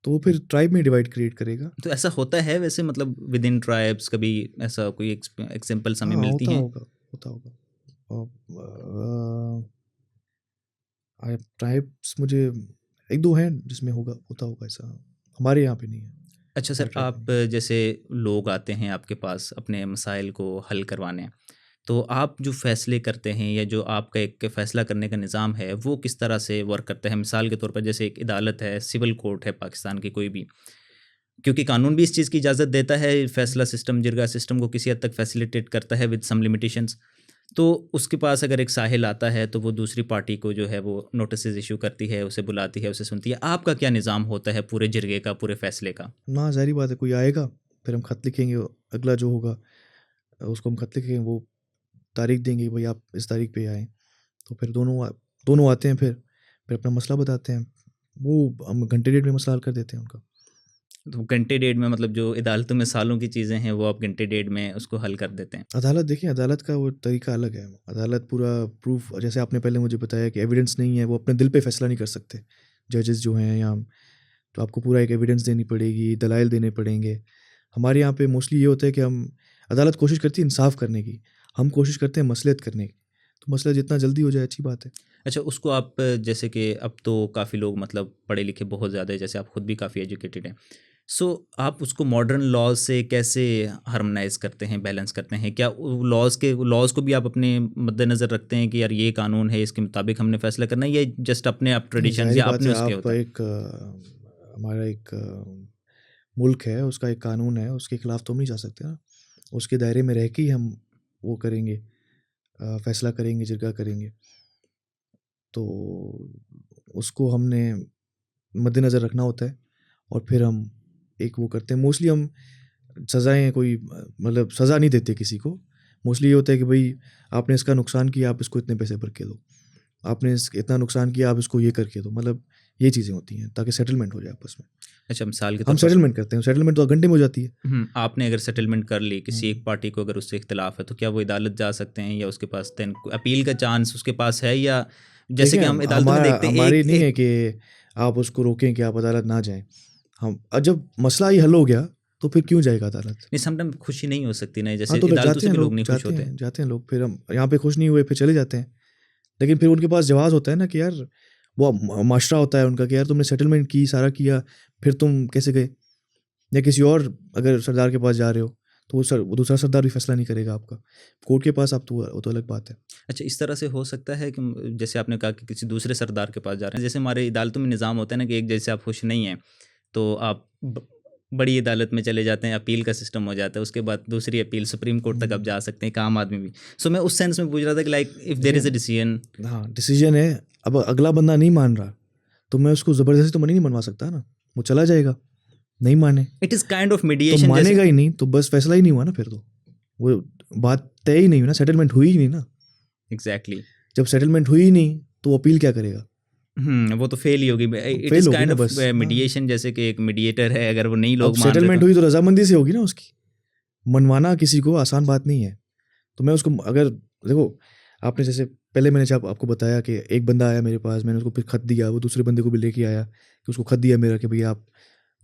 तो वो फिर ट्राइब में डिवाइड क्रिएट करेगा। तो ऐसा होता है वैसे, मतलब विद इन ट्राइब्स कभी ऐसा कोई एग्जाम्पल्स हमें हाँ, मिलती होता हैं? होगा, होता होगा। और ट्राइब्स मुझे 1-2 हैं जिसमें होता होगा ऐसा। हमारे यहाँ पे नहीं है, अच्छा हमारे सर, ट्राइब में आप नहीं है। जैसे लोग आते हैं आपके पास अपने मसाइल को हल करवाने, तो आप जो फ़ैसले करते हैं या जो आपका एक फ़ैसला करने का निज़ाम है, वो किस तरह से वर्क करता है? मिसाल के तौर पर जैसे एक अदालत है, सिविल कोर्ट है पाकिस्तान की कोई भी, क्योंकि कानून भी इस चीज़ की इजाज़त देता है, फ़ैसला सिस्टम, जिरगा सिस्टम को किसी हद तक फ़ैसिलिटेट करता है विद सम लिमिटेशंस। तो उसके पास अगर एक साहिल आता है, तो वो दूसरी पार्टी को जो है वो नोटिसेज़ इश्यू करती है, उसे बुलाती है, उसे सुनती है। आपका क्या निज़ाम होता है पूरे जिरगे का, पूरे फ़ैसले का? ना, ज़ाहिर बात है, कोई आएगा, फिर हम खत लिखेंगे, अगला जो होगा उसको हम खत लिखेंगे, वो तारीख देंगे, भाई आप इस तारीख पे आएँ। तो फिर दोनों आते हैं, फिर अपना मसला बताते हैं। वो हम घंटे डेढ़ में मसला हल कर देते हैं उनका। तो घंटे डेढ़ में, मतलब जो अदालतों में सालों की चीज़ें हैं, वो आप घंटे डेढ़ में उसको हल कर देते हैं। अदालत देखिए, अदालत का वो तरीका अलग है। अदालत पूरा प्रूफ, जैसे आपने पहले मुझे बताया कि एविडेंस नहीं है, वो अपने दिल पे फैसला नहीं कर सकते। जजेस जो हैं यहाँ, तो आपको पूरा एक एविडेंस देनी पड़ेगी, दलाइल देने पड़ेंगे। हमारे यहाँ पे मोस्टली ये होता है कि अदालत कोशिश करती है इंसाफ करने की, हम कोशिश करते हैं मसलियत करने की। तो मसला जितना जल्दी हो जाए अच्छी बात है। अच्छा, उसको आप जैसे कि अब तो काफ़ी लोग मतलब पढ़े लिखे बहुत ज़्यादा है, जैसे आप खुद भी काफ़ी एजुकेटेड हैं। सो आप उसको मॉडर्न लॉज से कैसे हार्मोनाइज़ करते हैं, बैलेंस करते हैं? क्या लॉज़ को भी आप अपने मद्देनज़र रखते हैं कि यार ये कानून है, इसके मुताबिक हमने फ़ैसला करना है, या जस्ट अपने आप नहीं, ट्रेडिशंस ज़ाहिर-सी या बात अपने है, उसके आप होता है? हमारा एक मुल्क है, उसका एक कानून है, उसके खिलाफ तो हम नहीं जा सकते ना। उसके दायरे में रह के ही हम वो करेंगे, फैसला करेंगे, जिरगा करेंगे। तो उसको हमने मद्देनज़र रखना होता है और फिर हम एक वो करते हैं। मोस्टली हम सज़ाएँ कोई मतलब सज़ा नहीं देते किसी को। मोस्टली ये होता है कि भाई आपने इसका नुकसान किया, आप इसको इतने पैसे भर के दो। आपने इतना नुकसान किया, आप इसको ये करके दो। मतलब ये चीज़ें होती हैं ताकि सेटलमेंट हो जाए आपस में। अच्छा, मिसाल के हम तौर पर सेटलमेंट करते हैं, सेटलमेंट तो घंटे में हो जाती है। आपने अगर सेटलमेंट कर ली किसी एक पार्टी को, अगर उससे इख्तिलाफ है, तो क्या वो अदालत जा सकते हैं या उसके पास देन अपील का चांस उसके पास है? या जैसे देखिए कि हम अदालतों में देखते हैं हमारी एक नहीं है एक कि आप उसको रोकें कि आप अदालत ना जाएं। हम जब मसला ही हल हो गया तो फिर क्यों जाएगा अदालत? नहीं, समटाइम खुशी नहीं हो सकती ना, जैसे हाँ, तो अदालतों से भी लोग नहीं खुश जाते होते। हैं, जाते हैं लोग। फिर हम यहाँ पे खुश नहीं हुए, फिर चले जाते हैं। लेकिन फिर उनके पास जवाब होता है ना कि यार वो माशरा होता है उनका कि यार तुमने सेटलमेंट की, सारा किया, फिर तुम कैसे गए? या किसी और अगर सरदार के पास जा रहे हो तो वो दूसरा सरदार भी फैसला नहीं करेगा आपका। कोर्ट के पास आप तो वो तो अलग बात है। अच्छा, इस तरह से हो सकता है कि जैसे आपने कहा कि किसी दूसरे सरदार के पास जा रहे हैं, जैसे हमारे अदालतों में निज़ाम होता है ना कि एक जैसे आप खुश नहीं हैं तो आप बड़ी अदालत में चले जाते हैं, अपील का सिस्टम हो जाता है, उसके बाद दूसरी अपील सुप्रीम कोर्ट तक आप जा सकते हैं, एक आम आदमी भी। सो मैं उस सेंस में पूछ रहा था कि like if there is a decision. हाँ, डिसीजन है। अब अगला बंदा नहीं मान रहा तो मैं उसको ज़बरदस्ती तो नहीं मनवा सकता ना। वो चला जाएगा, नहीं माने इट इज़ काइंड ऑफ तो मीडिएशन जैसे। मानेगा ही नहीं, तो बस फैसला ही नहीं हुआ ना फिर तो। वो बात तय ही नहीं हुई ना, सेटलमेंट हुई ही नहीं ना। एग्जैक्टली। जब सेटलमेंट हुई ही नहीं तो वो अपील क्या करेगा? वो तो फेल ही होगी। इट फेल इज़ होगी काइंड ना ऑफ बस। हाँ, मीडिएशन, जैसे कि एक मीडिएटर है, अगर वो नहीं अब लोग मान रहे सेटलमेंट तो। हुई तो रजामंदी से होगी ना उसकी। मनवाना किसी को आसान बात नहीं है। तो मैं उसको अगर देखो, आपने जैसे पहले मैंने जब आपको बताया कि एक बंदा आया मेरे पास, मैंने उसको फिर खत दिया, वो दूसरे बंदे को भी लेके आया कि उसको खत दिया मेरा कि भैया आप,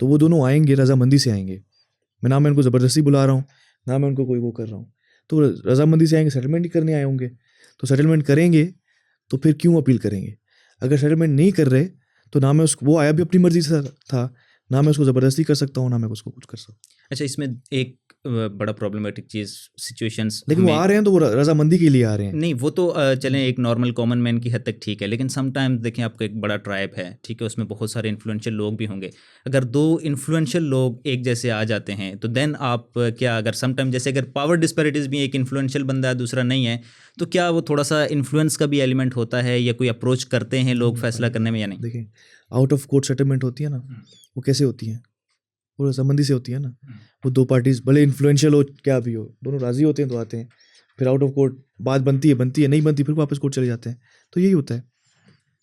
तो वो दोनों आएंगे, रजामंदी से आएंगे। मैं उनको ज़बरदस्ती बुला रहा हूँ, ना मैं उनको कोई वो कर रहा हूँ। तो रजामंदी से आएंगे, सेटलमेंट ही करने आए होंगे। तो सेटलमेंट करेंगे तो फिर क्यों अपील करेंगे? अगर सेटलमेंट नहीं कर रहे तो ना मैं उसको, वो आया भी अपनी मर्जी से था, ना मैं उसको ज़बरदस्ती कर सकता हूँ, ना मैं उसको कुछ कर सकता हूँ। अच्छा, इसमें एक बड़ा प्रॉब्लमेटिक चीज़ सिचुएशंस लेकिन वो हमें। आ रहे हैं तो वो रजामंदी के लिए आ रहे हैं। नहीं, वो तो चलें एक नॉर्मल कॉमन मैन की हद तक ठीक है, लेकिन समटाइम्स देखें आपका एक बड़ा ट्राइब है, ठीक है, उसमें बहुत सारे इन्फ्लुएंशियल लोग भी होंगे। अगर दो इन्फ्लुएंशियल लोग एक जैसे आ जाते हैं तो देन आप क्या, अगर समटाइम जैसे अगर पावर डिस्पैरिटीज़ भी, एक इन्फ्लुएंशियल बंदा है दूसरा नहीं है, तो क्या वो थोड़ा सा इन्फ्लुएंस का भी एलिमेंट होता है, या कोई अप्रोच करते हैं लोग फैसला करने में या नहीं? देखिए, आउट ऑफ कोर्ट सेटलमेंट होती है ना, वो कैसे होती है? वो रजामंदी से होती है ना। वो दो पार्टीज भले इन्फ्लुएंशियल हो, क्या भी हो, दोनों राजी होते हैं तो आते हैं। फिर आउट ऑफ कोर्ट बात बनती है, नहीं बनती फिर वापस कोर्ट चले जाते हैं। तो यही होता है।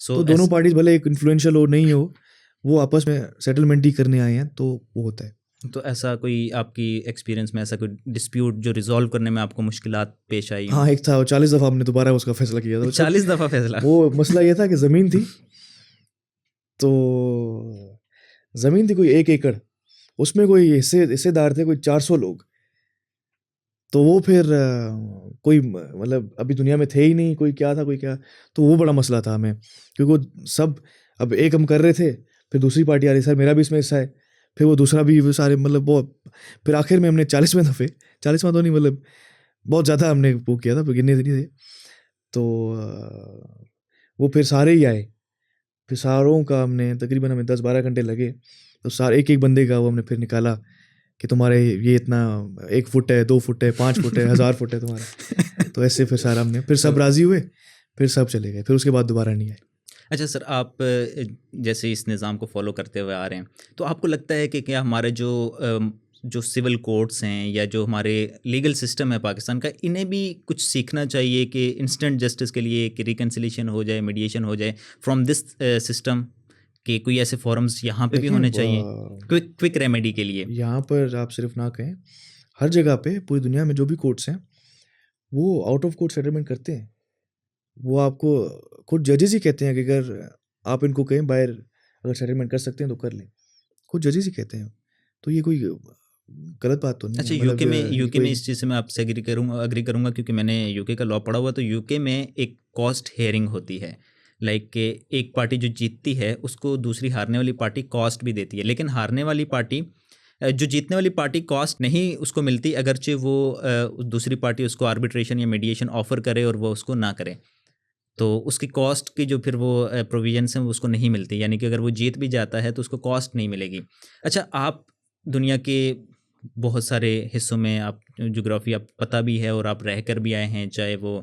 सो तो दोनों पार्टीज भले एक इन्फ्लुएंशियल हो नहीं हो, वो आपस में सेटलमेंट ही करने आए हैं, तो वो होता है। तो ऐसा कोई आपकी एक्सपीरियंस में ऐसा कोई डिस्प्यूट जो रिजॉल्व करने में आपको मुश्किलात पेश आई हों? हाँ, एक था, 40 दफ़ा हमने दोबारा उसका फैसला किया था। 40 दफ़ा फैसला? वो मसला ये था कि ज़मीन थी, तो ज़मीन थी कोई 1 एकड़, उसमें कोई हिस्सेदार थे कोई 400 लोग। तो वो फिर कोई मतलब अभी दुनिया में थे ही नहीं, कोई क्या था कोई क्या। तो वो बड़ा मसला था हमें, क्योंकि वो सब अब एक हम कर रहे थे, फिर दूसरी पार्टी आ रही, सर मेरा भी इसमें हिस्सा है, फिर वो दूसरा भी, वो सारे मतलब वो, फिर आखिर में हमने 40वें दफ़े, 40वां तो नहीं मतलब बहुत ज़्यादा हमने वो किया था, गिने नहीं थे। तो वो फिर सारे ही आए, फिर सारों का हमने तकरीबन, हमें 10-12 घंटे लगे। तो सारे एक एक बंदे का वो हमने फिर निकाला कि तुम्हारे ये इतना 1 फुट है, 2 फुट है, 5 फुट है, 1000 फुट है तुम्हारा। तो ऐसे फिर सारा हमने, फिर सब राज़ी हुए, फिर सब चले गए, फिर उसके बाद दोबारा नहीं आए। अच्छा सर, आप जैसे इस निज़ाम को फॉलो करते हुए आ रहे हैं, तो आपको लगता है कि क्या हमारे जो सिविल कोर्ट्स हैं या जो हमारे लीगल सिस्टम है पाकिस्तान का, इन्हें भी कुछ सीखना चाहिए कि इंस्टेंट जस्टिस के लिए कि रिकन्सिलेशन हो जाए, मीडिएशन हो जाए फ्रॉम दिस सिस्टम, कि कोई ऐसे फॉरम्स यहाँ पे भी देखिए, होने चाहिए क्विक रेमेडी के लिए? यहाँ पर आप सिर्फ ना कहें, हर जगह पे पूरी दुनिया में जो भी कोर्ट्स हैं वो आउट ऑफ कोर्ट सेटलमेंट करते हैं। वो आपको खुद जजेस ही कहते हैं कि अगर आप इनको कहें बाहर अगर सेटलमेंट कर सकते हैं तो कर लें, खुद जजेस ही कहते हैं। तो ये कोई गलत बात तो नहीं अच्छा, है, मतलब यूके में कोई इस चीज़ से मैं आपसे अग्री करूँगा, क्योंकि मैंने यूके का लॉ पढ़ा हुआ। तो यूके में एक कॉस्ट हेयरिंग होती है, लाइक कि एक पार्टी जो जीतती है उसको दूसरी हारने वाली पार्टी कॉस्ट भी देती है, लेकिन हारने वाली पार्टी, जो जीतने वाली पार्टी कॉस्ट नहीं उसको मिलती, अगरचे वो दूसरी पार्टी उसको आर्बिट्रेशन या मीडिएशन ऑफर करे और वो उसको ना करे, तो उसकी कॉस्ट की जो फिर वो प्रोविजंस हैं वो उसको नहीं मिलती, यानी कि अगर वो जीत भी जाता है तो उसको कॉस्ट नहीं मिलेगी। अच्छा, आप दुनिया के बहुत सारे हिस्सों में, आप जोग्राफी आप पता भी है और आप रह कर भी आए हैं, चाहे वो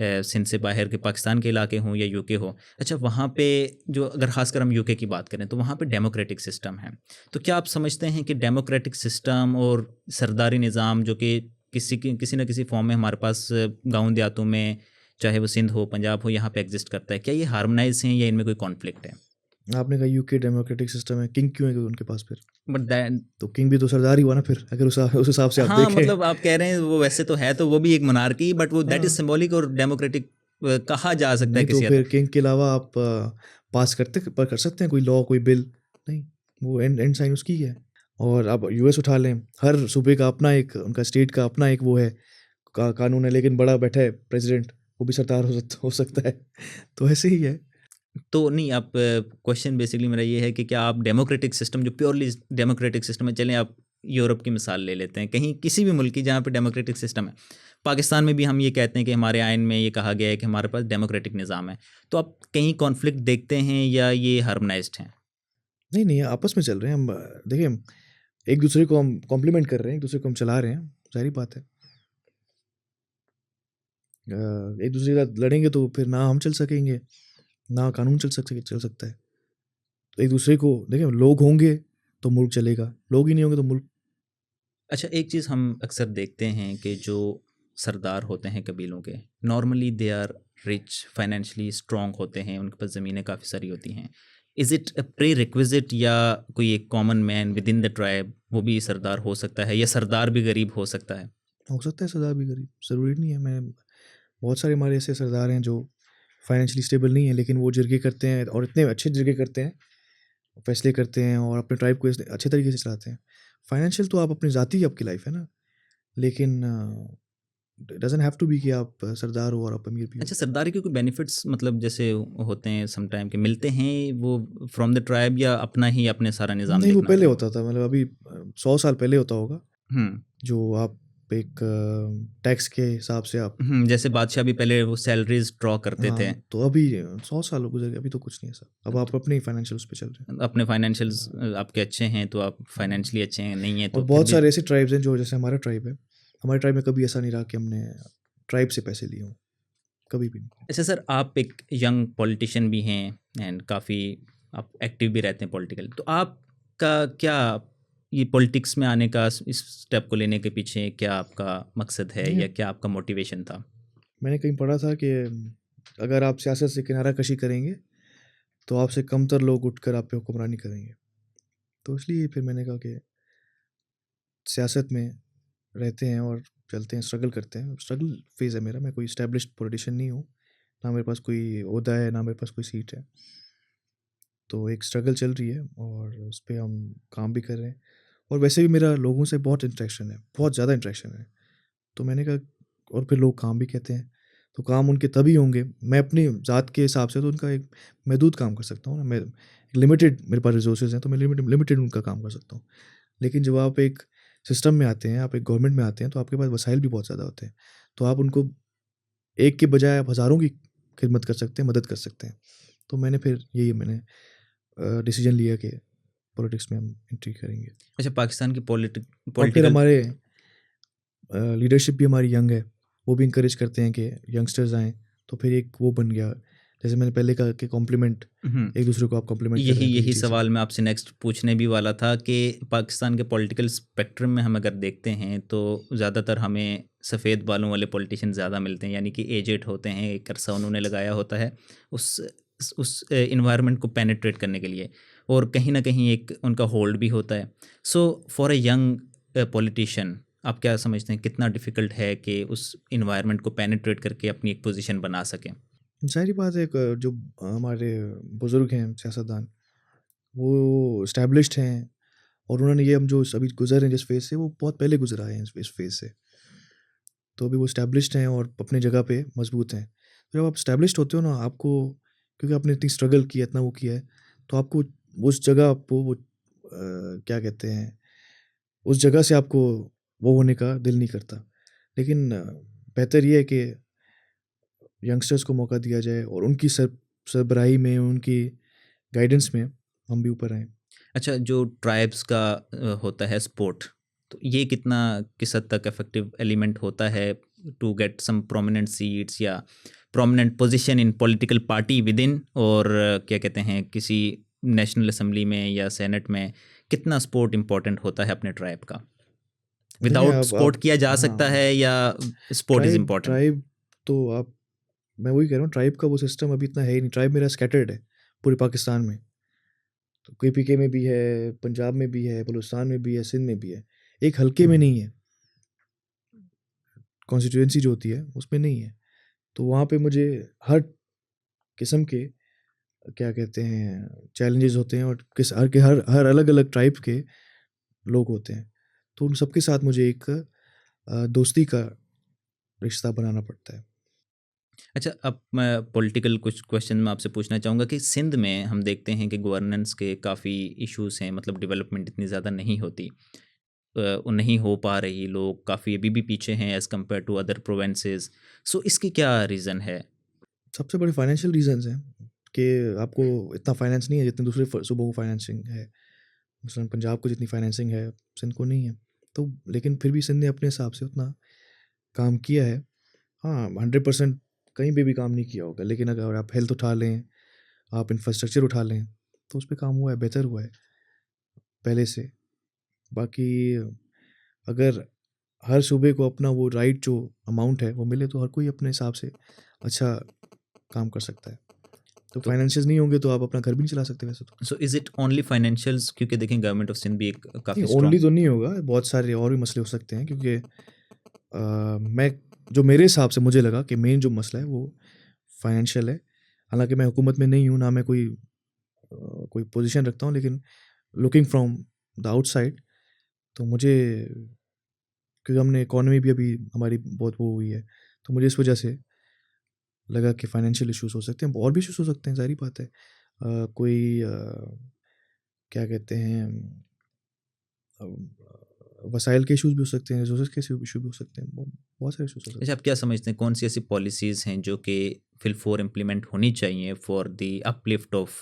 सिंध से बाहर के पाकिस्तान के इलाके हों या यूके हो। अच्छा, वहाँ पे जो अगर ख़ासकर हम यूके की बात करें तो वहाँ पे डेमोक्रेटिक सिस्टम है। तो क्या आप समझते हैं कि डेमोक्रेटिक सिस्टम और सरदारी निज़ाम जो कि किसी न किसी फॉर्म में हमारे पास गाँव देहातों में, चाहे वो सिंध हो, पंजाब हो, यहाँ पे एग्जिस्ट करता है, क्या ये हार्मोनाइज हैं या इनमें कोई कॉन्फ्लिक्ट है? आपने कहा यूके डेमोक्रेटिक सिस्टम है, किंग क्यों है उनके पास फिर? बट दैट, तो किंग भी तो सरदार ही हुआ ना फिर, अगर उस हिसाब से आप हाँ, देखें। मतलब आप कह रहे हैं वो वैसे तो है, तो वो भी एक मोनार्की, बट वो दैट इज हाँ, सिंबॉलिक और डेमोक्रेटिक कहा जा सकता है नहीं तो किसी हद फिर तक। किंग के अलावा आप पास कर सकते हैं कोई लॉ, कोई बिल? नहीं, वो एंड साइन उसकी ही है। और अब यूएस उठा लें, हर सूबे का अपना एक, उनका स्टेट का अपना एक वो है, कानून है, लेकिन बड़ा बैठा है प्रेसिडेंट, वो भी सरदार हो सकता है। तो ऐसे ही है। तो नहीं, आप क्वेश्चन बेसिकली मेरा ये है कि क्या आप डेमोक्रेटिक सिस्टम, जो प्योरली डेमोक्रेटिक सिस्टम है, चलें आप यूरोप की मिसाल ले लेते हैं, कहीं किसी भी मुल्क की जहाँ पे डेमोक्रेटिक सिस्टम है, पाकिस्तान में भी हम ये कहते हैं कि हमारे आइन में ये कहा गया है कि हमारे पास डेमोक्रेटिक निज़ाम है, तो आप कहीं कॉन्फ्लिक्ट देखते हैं या ये हार्मोनाइज्ड हैं? नहीं नहीं, आपस में चल रहे हैं हम। देखिए, एक दूसरे को हम कॉम्प्लीमेंट कर रहे हैं, एक दूसरे को हम चला रहे हैं, सारी बात है। एक दूसरे के साथ लड़ेंगे तो फिर ना हम चल सकेंगे, ना कानून चल सकता है। तो एक दूसरे को देखिए, लोग होंगे तो मुल्क चलेगा, लोग ही नहीं होंगे तो मुल्क। अच्छा, एक चीज़ हम अक्सर देखते हैं कि जो सरदार होते हैं कबीलों के, normally they are rich, financially strong होते हैं, उनके पास ज़मीनें काफ़ी सारी होती हैं। Is it a prerequisite या कोई एक common man within the tribe वो भी सरदार हो सकता है, या सरदार भी गरीब हो सकता है? हो सकता है सरदार भी गरीब, ज़रूरी नहीं है। मैं बहुत सारे हमारे ऐसे सरदार हैं जो फाइनेंशियली स्टेबल नहीं है, लेकिन वो जिरगे करते हैं और इतने अच्छे जिरगे करते हैं, फैसले करते हैं और अपने ट्राइब को इतने अच्छे तरीके से चलाते हैं। फाइनेंशियल तो आप अपनी ज़ाती आपकी लाइफ है ना, लेकिन डजंट हैव टू बी कि आप सरदार हो और आप अमीर भी हो। अच्छा, सरदारी के कोई बेनिफिट्स मतलब जैसे होते हैं सम टाइम के मिलते हैं वो फ्रॉम द ट्राइब, या अपना ही अपने सारा निज़ाम नहीं, वो देखना पहले होता है? होता था, मतलब अभी 100 साल पहले होता होगा, हुँ। जो आप एक टैक्स के हिसाब से आप। जैसे बादशाह भी पहले वो सैलरीज़ ड्रॉ करते थे। हाँ, तो अभी 100 साल गुजर गए, अभी तो कुछ नहीं है सर, अब आप अपने ही फाइनेंशियल उस पे चल रहे हैं। अपने फाइनेंशियल्स आपके अच्छे हैं तो आप फाइनेंशियली अच्छे हैं, नहीं हैं और तो फिर बहुत भी। सारे ऐसे ट्राइब्स हैं जो, जैसे हमारा ट्राइब है, हमारे ट्राइब में कभी ऐसा नहीं रहा कि हमने ट्राइब से पैसे लिए हों, कभी भी नहीं। अच्छा सर, आप एक यंग पॉलिटिशियन भी हैं एंड काफ़ी आप एक्टिव भी रहते हैं पॉलिटिकल, तो आपका क्या ये पॉलिटिक्स में आने का, इस स्टेप को लेने के पीछे क्या आपका मकसद है नहीं, या क्या आपका मोटिवेशन था? मैंने कहीं पढ़ा था कि अगर आप सियासत से किनारा कशी करेंगे तो आपसे कमतर लोग उठकर आप पे हुक्मरानी करेंगे। तो इसलिए फिर मैंने कहा कि सियासत में रहते हैं और चलते हैं, स्ट्रगल करते हैं। स्ट्रगल फेज़ है मेरा, मैं कोई एस्टैब्लिश्ड पॉलिटिशियन नहीं हूँ, ना मेरे पास कोई ओहदा है, ना मेरे पास कोई सीट है। तो एक स्ट्रगल चल रही है और उस पे हम काम भी कर रहे हैं। और वैसे भी मेरा लोगों से बहुत इंटरेक्शन है, बहुत ज़्यादा इंटरेक्शन है। तो मैंने कहा, और फिर लोग काम भी कहते हैं, तो काम उनके तभी होंगे, मैं अपनी ज़ात के हिसाब से तो उनका एक महदूद काम कर सकता हूँ ना, मैं लिमिटेड, मेरे पास रिसोर्सेज हैं तो मैं लिमिटेड उनका काम कर सकता हूँ। लेकिन जब आप एक सिस्टम में आते हैं, आप एक गवर्नमेंट में आते हैं, तो आपके पास वसाइल भी बहुत ज़्यादा होते हैं। तो आप उनको एक के बजाय आप हज़ारों की खिदमत कर सकते हैं, मदद कर सकते हैं। तो मैंने डिसीजन लिया कि पॉलिटिक्स में हम एंट्री करेंगे। अच्छा, पाकिस्तान की और फिर पॉलिटिकल। हमारे लीडरशिप भी हमारी यंग है, वो भी इंकरेज करते हैं कि यंगस्टर्स आएँ, तो फिर एक वो बन गया, जैसे मैंने पहले कहा कि कॉम्प्लीमेंट, एक दूसरे को आप कॉम्प्लीमेंट कर रहे यही हैं, तो ये यही चीज़ है। सवाल मैं आपसे नेक्स्ट पूछने भी वाला था कि पाकिस्तान के पॉलिटिकल स्पेक्ट्रम में हम अगर देखते हैं तो ज़्यादातर हमें सफ़ेद बालों वाले पॉलिटिशियन ज़्यादा मिलते हैं, यानी कि एजेड होते हैं, एक अरसा उन्होंने लगाया होता है उस उस इन्वायरमेंट को पेनिट्रेट करने के लिए, और कहीं ना कहीं एक उनका होल्ड भी होता है। So for a young politician, आप क्या समझते हैं कितना डिफ़िकल्ट है कि उस इन्वायरमेंट को पेनिट्रेट करके अपनी एक पोजीशन बना सकें? ज़ाहिर बात है, जो हमारे बुज़ुर्ग हैं सियासतदान, वो एस्टैब्लिश्ड हैं और उन्होंने ये हम जो अभी गुज़र रहे हैं जिस फ़ेज़ से, वो बहुत पहले गुज़र आए हैं इस फ़ेज़ से। तो अभी वो एस्टैब्लिश्ड हैं और अपनी जगह पे मज़बूत हैं। तो जब आप एस्टैब्लिश्ड होते हो ना, आपको, क्योंकि आपने इतनी स्ट्रगल की है, इतना वो किया है, तो आपको उस जगह आपको वो क्या कहते हैं, उस जगह से आपको वो होने का दिल नहीं करता। लेकिन बेहतर ये है कि यंगस्टर्स को मौका दिया जाए और उनकी सरबराही में, उनकी गाइडेंस में हम भी ऊपर आएँ। अच्छा, जो ट्राइब्स का होता है सपोर्ट, तो ये कितना किस हद तक इफेक्टिव एलिमेंट होता है to get some prominent seats या prominent position in political party within, और क्या कहते हैं किसी नेशनल असेंबली में या सेनेट में, कितना सपोर्ट इम्पोर्टेंट होता है अपने ट्राइब का? देखिए विदाउट आप सपोर्ट किया जा सकता हाँ, है या support is tribe important? Tribe तो आप मैं वही कह रहा हूँ, ट्राइब का वो सिस्टम अभी इतना है ही नहीं। ट्राइब मेरा स्कैटर्ड है पूरे पाकिस्तान में। तो KPK में भी है, पंजाब में भी है, बलूचिस्तान में भी है, सिंध में भी है, एक हल्के में नहीं है। कॉन्स्टिट्यूएंसी जो होती है उसमें नहीं है। तो वहाँ पे मुझे हर किस्म के क्या कहते हैं चैलेंजेस होते हैं, और हर अलग अलग ट्राइब के लोग होते हैं। तो उन सबके साथ मुझे एक दोस्ती का रिश्ता बनाना पड़ता है। अच्छा, अब मैं पॉलिटिकल कुछ क्वेश्चन मैं आपसे पूछना चाहूँगा कि सिंध में हम देखते हैं कि गवर्नेंस के काफ़ी इश्यूज हैं, मतलब डेवलपमेंट इतनी ज़्यादा नहीं होती, वो नहीं हो पा रही, लोग काफ़ी अभी भी पीछे हैं as compare to other provinces. So इसकी क्या रीज़न है? सबसे बड़े फाइनेंशियल रीजंस हैं कि आपको इतना फाइनेंस नहीं है जितने दूसरे सूबों को फाइनेंसिंग है। मसलन पंजाब को जितनी फाइनेंसिंग है सिंध को नहीं है। तो लेकिन फिर भी सिंध ने अपने हिसाब से उतना काम किया है। हाँ, 100% कहीं पे भी काम नहीं किया होगा, लेकिन अगर आप हेल्थ उठा लें, आप इंफ्रास्ट्रक्चर उठा लें, तो उस पे काम हुआ है, बेहतर हुआ है पहले से। बाकी अगर हर सूबे को अपना वो राइट जो अमाउंट है वो मिले, तो हर कोई अपने हिसाब से अच्छा काम कर सकता है। तो तो फाइनेंशियल नहीं होंगे तो आप अपना घर भी नहीं चला सकते वैसे तो। So is it only financials? क्योंकि देखें गवर्नमेंट ऑफ सिंध भी एक नहीं, काफ़ी ओनली स्ट्रॉन्ग। तो नहीं होगा, बहुत सारे और भी मसले हो सकते हैं, क्योंकि मैं जो मेरे हिसाब से मुझे लगा कि मेन जो मसला है वो फाइनेंशियल है। हालांकि मैं हुकूमत में नहीं हूँ, ना मैं कोई पोजीशन रखता हूँ, लेकिन लुकिंग फ्रॉम द आउटसाइड, तो मुझे, क्योंकि हमने इकोनॉमी भी अभी हमारी बहुत वो हुई है, तो मुझे इस वजह से लगा कि फाइनेंशियल इश्यूज हो सकते हैं, और भी इश्यूज हो सकते हैं, जाहिर बात है। कोई क्या कहते हैं वसाइल के इश्यूज भी हो सकते हैं, रिसोर्सेज के इशू भी हो सकते हैं, बहुत सारे इश्यूज हो अच्छा, सकते आप क्या समझते हैं कौन सी ऐसी पॉलिसीज़ हैं जो कि फिल फॉर इम्प्लीमेंट होनी चाहिए for the uplift of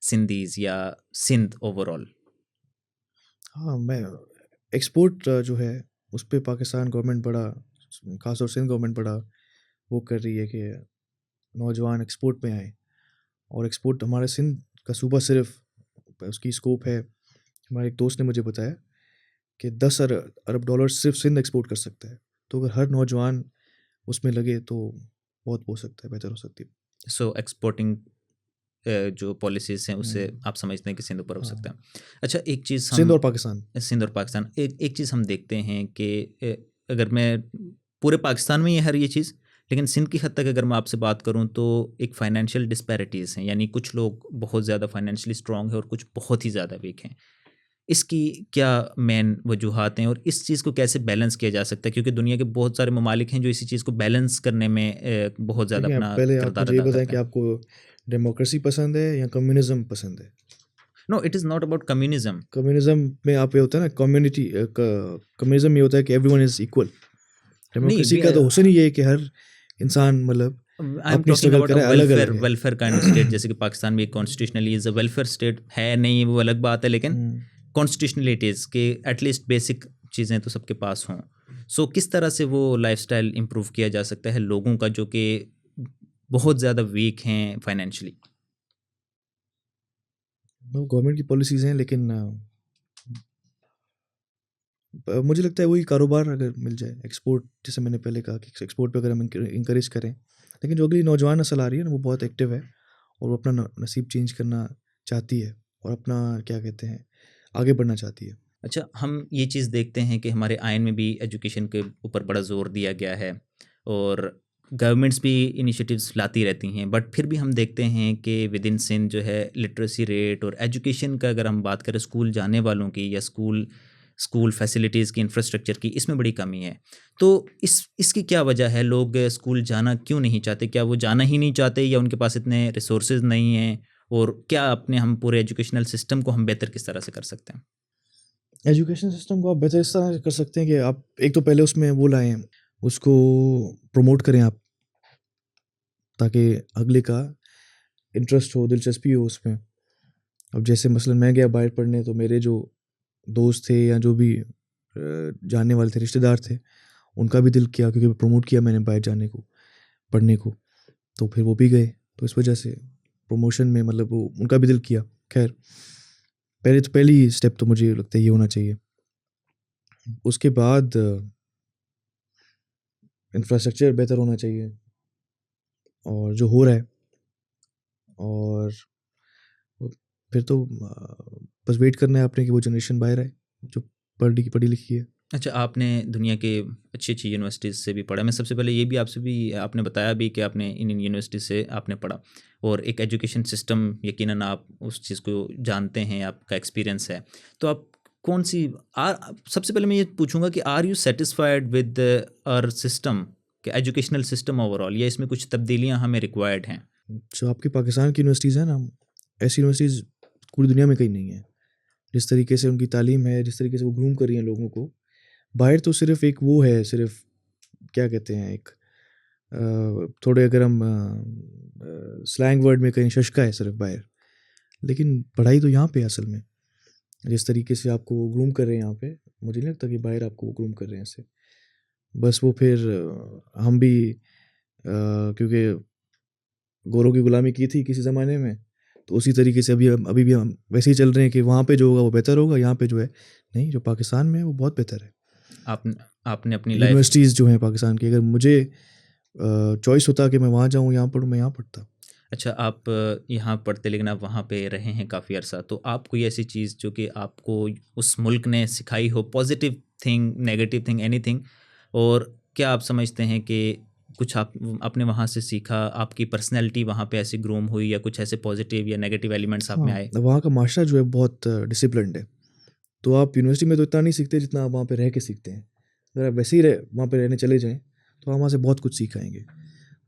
Sindhis या सिंध ओवरऑल? हैं। हाँ, मैं एक्सपोर्ट जो है उस पर पाकिस्तान गवर्नमेंट बड़ा, खासतौर से सिंध गवर्नमेंट बड़ा वो कर रही है कि नौजवान एक्सपोर्ट में आए। और एक्सपोर्ट हमारे सिंध का सूबा सिर्फ उसकी स्कोप है, हमारे एक दोस्त ने मुझे बताया कि 10 अरब डॉलर सिर्फ सिंध एक्सपोर्ट कर सकता है। तो अगर हर नौजवान उसमें लगे तो बहुत हो सकता है, बेहतर हो सकती है। सो एक्सपोर्टिंग जो पॉलिसीज़ हैं उससे हम्म, आप समझते हैं कि सिंध ऊपर हो सकता हाँ, है। अच्छा, एक चीज़ सिंध हम और पाकिस्तान। सिंध और पाकिस्तान, एक चीज़ हम देखते हैं कि अगर मैं पूरे पाकिस्तान में ही है हर ये चीज़, लेकिन सिंध की हद तक अगर मैं आपसे बात करूं तो एक फाइनेंशियल डिस्पैरिटीज़ हैं, यानी कुछ लोग बहुत ज़्यादा फाइनेंशियली स्ट्रांग है और कुछ बहुत ही ज़्यादा वीक हैं। इसकी क्या मेन वजूहात हैं और इस चीज़ को कैसे बैलेंस किया जा सकता है? क्योंकि दुनिया के बहुत सारे ममालिक हैं जो इसी चीज़ को बैलेंस करने में बहुत ज़्यादा देखिए, आप अपना पहले आप किरदार मुझे ये अदा बताएं करते कि हैं। आपको डेमोक्रेसी पसंद है या कम्युनिज्म पसंद है। No, it is not about communism. Communism में आप ये होता है ना, कम्युनिज्म ये होता है कि एवरीवन इज इक्वल। डेमोक्रेसी का नहीं, तो हुसन ही ये है कि हर इंसान मतलब आई एम अपनी टॉकिंग स्ट्रगल अबाउट अ करे, अलग वेलफेयर अलग है। वेलफेयर काइंड ऑफ स्टेट, जैसे कि पाकिस्तान भी constitutionally is a welfare state है, नहीं वो अलग बात है, लेकिन हम्म, कॉन्स्टिट्यूशनली इट इज़ कि एटलीस्ट बेसिक चीज़ें तो सबके पास हों। सो किस तरह से वो लाइफस्टाइल इम्प्रूव किया जा सकता है लोगों का जो कि बहुत ज़्यादा वीक हैं फाइनेंशियली? वो गवर्नमेंट की पॉलिसीज हैं, लेकिन मुझे लगता है वही कारोबार अगर मिल जाए, एक्सपोर्ट, जैसे मैंने पहले कहा कि एक्सपोर्ट पे अगर हम इंकरेज करें। लेकिन जो अगली नौजवान नस्ल आ रही है ना, वो बहुत एक्टिव है, और वो अपना नसीब चेंज करना चाहती है, और अपना क्या कहते हैं आगे बढ़ना चाहती है। अच्छा, हम ये चीज़ देखते हैं कि हमारे आइन में भी एजुकेशन के ऊपर बड़ा ज़ोर दिया गया है और गवर्नमेंट्स भी इनिशिएटिव्स लाती रहती हैं, बट फिर भी हम देखते हैं कि विद इन सिंध जो है लिटरेसी रेट और एजुकेशन का अगर हम बात करें स्कूल जाने वालों की या स्कूल स्कूल फैसिलिटीज़ की, इंफ्रास्ट्रक्चर की, इसमें बड़ी कमी है। तो इसकी क्या वजह है? लोग स्कूल जाना क्यों नहीं चाहते? क्या वो जाना ही नहीं चाहते या उनके पास इतने रिसोर्सेज नहीं हैं? और क्या अपने हम पूरे एजुकेशनल सिस्टम को हम बेहतर किस तरह से कर सकते हैं? एजुकेशन सिस्टम को आप बेहतर इस तरह से कर सकते हैं कि आप एक तो पहले उसमें वो लाएं, उसको प्रमोट करें आप, ताकि अगले का इंटरेस्ट हो, दिलचस्पी हो उसमें। अब जैसे मसलन मैं गया बाहर पढ़ने, तो मेरे जो दोस्त थे या जो भी जानने वाले थे, रिश्तेदार थे, उनका भी दिल किया क्योंकि प्रमोट किया मैंने बाहर जाने को, पढ़ने को, तो फिर वो भी गए। तो इस वजह से प्रमोशन में मतलब वो उनका भी दिल किया। खैर पहली स्टेप तो मुझे लगता है ये होना चाहिए। उसके बाद इंफ्रास्ट्रक्चर बेहतर होना चाहिए, और जो हो रहा है, और फिर तो बस वेट करना है आपने कि वो जनरेशन बाहर आए जो पढ़ी लिखी है। अच्छा, आपने दुनिया के अच्छी अच्छी यूनिवर्सिटीज़ से भी पढ़ा। मैं सबसे पहले ये भी आपसे भी आपने बताया भी कि आपने इंडियन यूनिवर्सिटी से आपने पढ़ा, और एक एजुकेशन सिस्टम यकीनन आप उस चीज़ को जानते हैं, आपका एक्सपीरियंस है। तो आप कौन सी सबसे पहले मैं ये पूछूंगा कि are you satisfied with our system के एजुकेशनल सिस्टम ओवरऑल, या इसमें कुछ तब्दीलियां हमें रिक्वायर्ड हैं? जो आपकी पाकिस्तान की यूनिवर्सिटीज़ हैं ना, ऐसी यूनिवर्सिटीज़ पूरी दुनिया में कहीं नहीं है। जिस तरीके से उनकी तालीम है, जिस तरीके से वो ग्रूम कर रही हैं लोगों को, बाहर तो सिर्फ एक वो है, सिर्फ क्या कहते हैं, एक थोड़े अगर हम स्लैंग वर्ड में कहीं शशका है सिर्फ बाहर, लेकिन पढ़ाई तो यहाँ पे है असल में। जिस तरीके से आपको वो ग्रूम कर रहे हैं यहाँ पे, मुझे नहीं लगता कि बाहर आपको वो ग्रूम कर रहे हैं ऐसे। बस वो फिर हम भी क्योंकि गोरों की गुलामी की थी किसी ज़माने में, तो उसी तरीके से अभी भी हम वैसे ही चल रहे हैं कि वहाँ पे जो होगा वो बेहतर होगा, यहाँ पे जो है नहीं, जो पाकिस्तान में है वो बहुत बेहतर है। आपने आपने अपनी लाइफ, यूनिवर्सिटीज़ जो हैं पाकिस्तान की, अगर मुझे चॉइस होता कि मैं वहाँ जाऊँ यहाँ पढ़ूँ, मैं यहाँ पढ़ता। अच्छा आप यहाँ पढ़ते लेकिन आप वहाँ पे रहे हैं काफ़ी अर्सा, तो आप कोई ऐसी चीज़ जो कि आपको उस मुल्क ने सिखाई हो, positive thing, negative thing, anything, और क्या आप समझते हैं कि कुछ आप अपने वहाँ से सीखा, आपकी पर्सनैलिटी वहाँ पे ऐसी ग्रूम हुई, या कुछ ऐसे पॉजिटिव या नेगेटिव एलिमेंट्स आप में आए? वहाँ का माशरा जो है बहुत डिसिप्लिन्ड है। तो आप यूनिवर्सिटी में तो इतना नहीं सीखते जितना आप वहाँ पे रह के सीखते हैं। अगर आप वैसे ही वहाँ पे रहने चले जाएँ तो आप वहाँ से बहुत कुछ सीख आएँगे।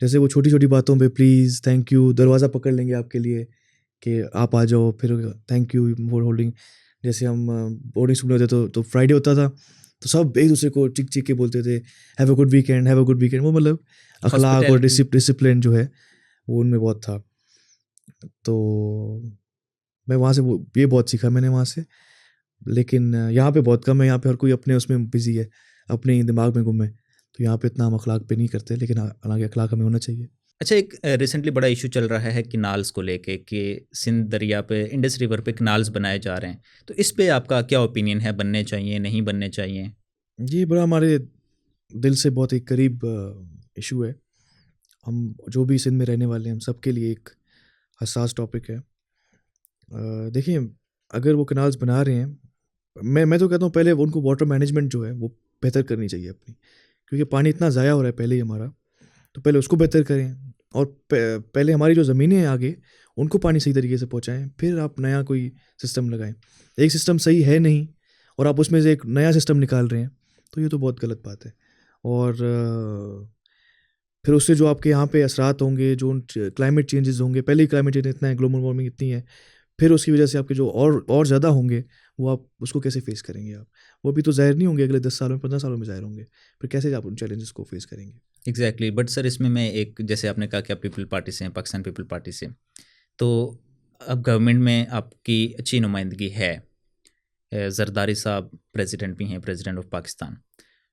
जैसे वो छोटी छोटी बातों पे प्लीज़, थैंक यू, दरवाज़ा पकड़ लेंगे आपके लिए कि आप आ जाओ, फिर थैंक यू फॉर होल्डिंग। जैसे हम बोर्डिंग स्कूल में होते तो फ्राइडे होता था, तो सब एक दूसरे को चिक चिक के बोलते थे, have a good weekend, have a good weekend. वो मतलब अखलाक और हॉस्पिटैलिटी। डिसिप्लिन जो है वो उनमें बहुत था। तो मैं वहाँ से वो ये बहुत सीखा मैंने वहाँ से। लेकिन यहाँ पे बहुत कम है, यहाँ पे हर कोई अपने उसमें बिज़ी है, अपने ही दिमाग में गुम है। तो यहाँ पे इतना हम अखलाक पे नहीं करते, लेकिन हालांकि अखलाक हमें होना चाहिए। अच्छा, एक रिसेंटली बड़ा इशू चल रहा है किनाल्स को लेके, कि सिंध दरिया पे, इंडस रिवर पे किनाल्स बनाए जा रहे हैं, तो इस पे आपका क्या ओपिनियन है? बनने चाहिए, नहीं बनने चाहिए? ये बड़ा हमारे दिल से बहुत एक करीब इशू है। हम जो भी सिंध में रहने वाले हैं, हम सबके लिए एक हसास टॉपिक है। देखिए, अगर वो कैनाल्स बना रहे हैं, मैं तो कहता हूँ पहले उनको वाटर मैनेजमेंट जो है वो बेहतर करनी चाहिए अपनी, क्योंकि पानी इतना ज़ाया हो रहा है पहले ही हमारा, तो पहले उसको बेहतर करें। और पहले हमारी जो ज़मीनें हैं आगे, उनको पानी सही तरीके से पहुँचाएँ, फिर आप नया कोई सिस्टम लगाएं। एक सिस्टम सही है नहीं और आप उसमें से एक नया सिस्टम निकाल रहे हैं, तो ये तो बहुत गलत बात है। और फिर उससे जो आपके यहाँ पे असरात होंगे, जो क्लाइमेट चेंजेस होंगे, पहले ही क्लाइमेट चेंज इतना है, ग्लोबल वार्मिंग इतनी है, फिर उसकी वजह से आपके जो और ज़्यादा होंगे, वो आप उसको कैसे फेस करेंगे आप? वो भी तो ज़ाहिर नहीं होंगे, अगले 10 सालों में, 15 सालों में ज़ाहिर होंगे। फिर कैसे आप उन चैलेंजेस को फेस करेंगे? एग्जैक्टली, बट सर इसमें मैं एक, जैसे आपने कहा कि आप पीपल पार्टी से हैं, पाकिस्तान पीपल पार्टी से, तो अब गवर्नमेंट में आपकी अच्छी नुमाइंदगी है, जरदारी साहब प्रेसिडेंट भी हैं, प्रेसिडेंट ऑफ पाकिस्तान।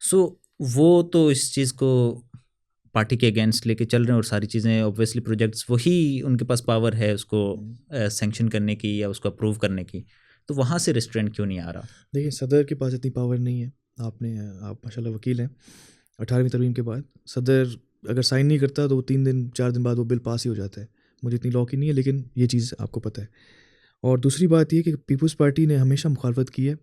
सो वो तो इस चीज़ को पार्टी के अगेंस्ट लेके चल रहे हैं, और सारी चीज़ें ऑब्वियसली प्रोजेक्ट्स वही उनके पास पावर है उसको सैंक्शन करने की या उसको अप्रूव करने की, तो वहाँ से रेस्टोरेंट क्यों नहीं आ रहा? देखिए, सदर के पास इतनी पावर नहीं है। आप माशाल्लाह वकील हैं। 18वीं तरमीम के बाद सदर अगर साइन नहीं करता तो 3 दिन 4 दिन बाद वो बिल पास ही हो जाता है। मुझे इतनी लॉ की नहीं है, लेकिन ये चीज़ आपको पता है। और दूसरी बात ये कि पीपल्स पार्टी ने हमेशा मुखालफत की है।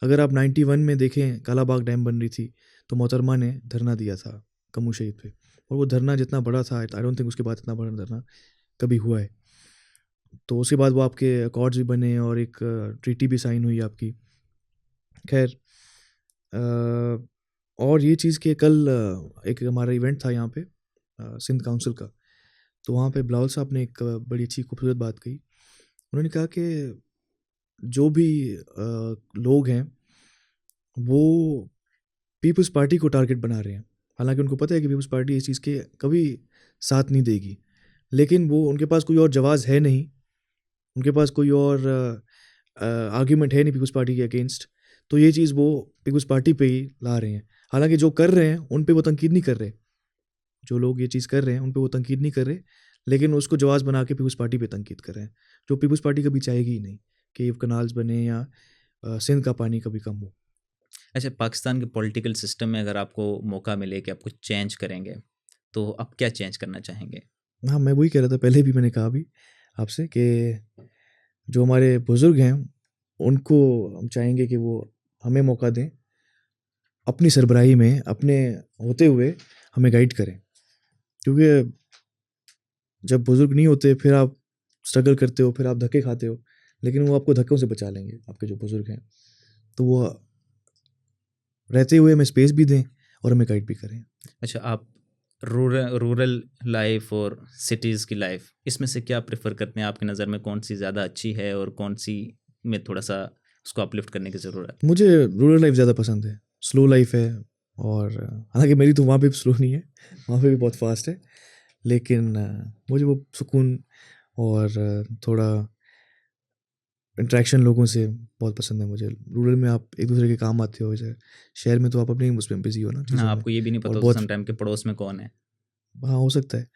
अगर आप 91 में देखें, कालाबाग डैम बन रही थी, तो मोहतरमा ने धरना दिया था कमू शहीद पे, और वो धरना जितना बड़ा था, आई डोंट थिंक उसके बाद इतना बड़ा धरना कभी हुआ है। तो उसके बाद वो आपके अकॉर्ड्स भी बने और एक ट्रीटी भी साइन हुई आपकी। खैर, और ये चीज़ कि कल एक हमारा इवेंट था यहाँ पे सिंध काउंसिल का, तो वहाँ पे बिलावल साहब ने एक बड़ी अच्छी खूबसूरत बात कही। उन्होंने कहा कि जो भी लोग हैं वो पीपल्स पार्टी को टारगेट बना रहे हैं, हालांकि उनको पता है कि पीपल्स पार्टी इस चीज़ के कभी साथ नहीं देगी, लेकिन वो उनके पास कोई और जवाज़ है नहीं, उनके पास कोई और आर्ग्यूमेंट है नहीं पीपल्स पार्टी के अगेंस्ट, तो ये चीज़ वो पीपल्स पार्टी पे ही ला रहे हैं। हालांकि जो कर रहे हैं उन पे वो तनकीद नहीं कर रहे, जो लोग ये चीज़ कर रहे हैं उन पे वो तनकीद नहीं कर रहे, लेकिन उसको जवाब बना के पीपल्स पार्टी पे तनकीद कर रहे हैं, जो पीपल्स पार्टी कभी चाहेगी ही नहीं कि कनाल्स बने या सिंध का पानी कभी कम हो। अच्छा, पाकिस्तान के पॉलिटिकल सिस्टम में अगर आपको मौका मिले कि आप कुछ चेंज करेंगे तो आप क्या चेंज करना चाहेंगे? हाँ, मैं वही कह रहा था, पहले भी मैंने कहा भी आपसे कि जो हमारे बुज़ुर्ग हैं उनको हम चाहेंगे कि वो हमें मौका दें, अपनी सरबराही में अपने होते हुए हमें गाइड करें, क्योंकि जब बुज़ुर्ग नहीं होते फिर आप स्ट्रगल करते हो, फिर आप धक्के खाते हो, लेकिन वो आपको धक्कों से बचा लेंगे, आपके जो बुज़ुर्ग हैं। तो वो रहते हुए हमें स्पेस भी दें और हमें गाइड भी करें। अच्छा, आप रूरल लाइफ और सिटीज़ की लाइफ, इसमें से क्या प्रेफर करते हैं? आपकी नज़र में कौन सी ज़्यादा अच्छी है और कौन सी में थोड़ा सा उसको अपलिफ्ट करने की ज़रूरत है? मुझे रूरल लाइफ ज़्यादा पसंद है, स्लो लाइफ है, और हालांकि मेरी तो वहाँ पे भी स्लो नहीं है, वहाँ पे भी बहुत फास्ट है, लेकिन मुझे वो सुकून और थोड़ा इंटरेक्शन लोगों से बहुत पसंद है मुझे। रूरल में आप एक दूसरे के काम आते हो, जैसे शहर में तो आप अपने उसमें बिजी हो ना हाँ, चीज़ों में, आपको ये भी नहीं और पता बहुत, होता समटाइम के पड़ोस में कौन है। हाँ हो सकता है,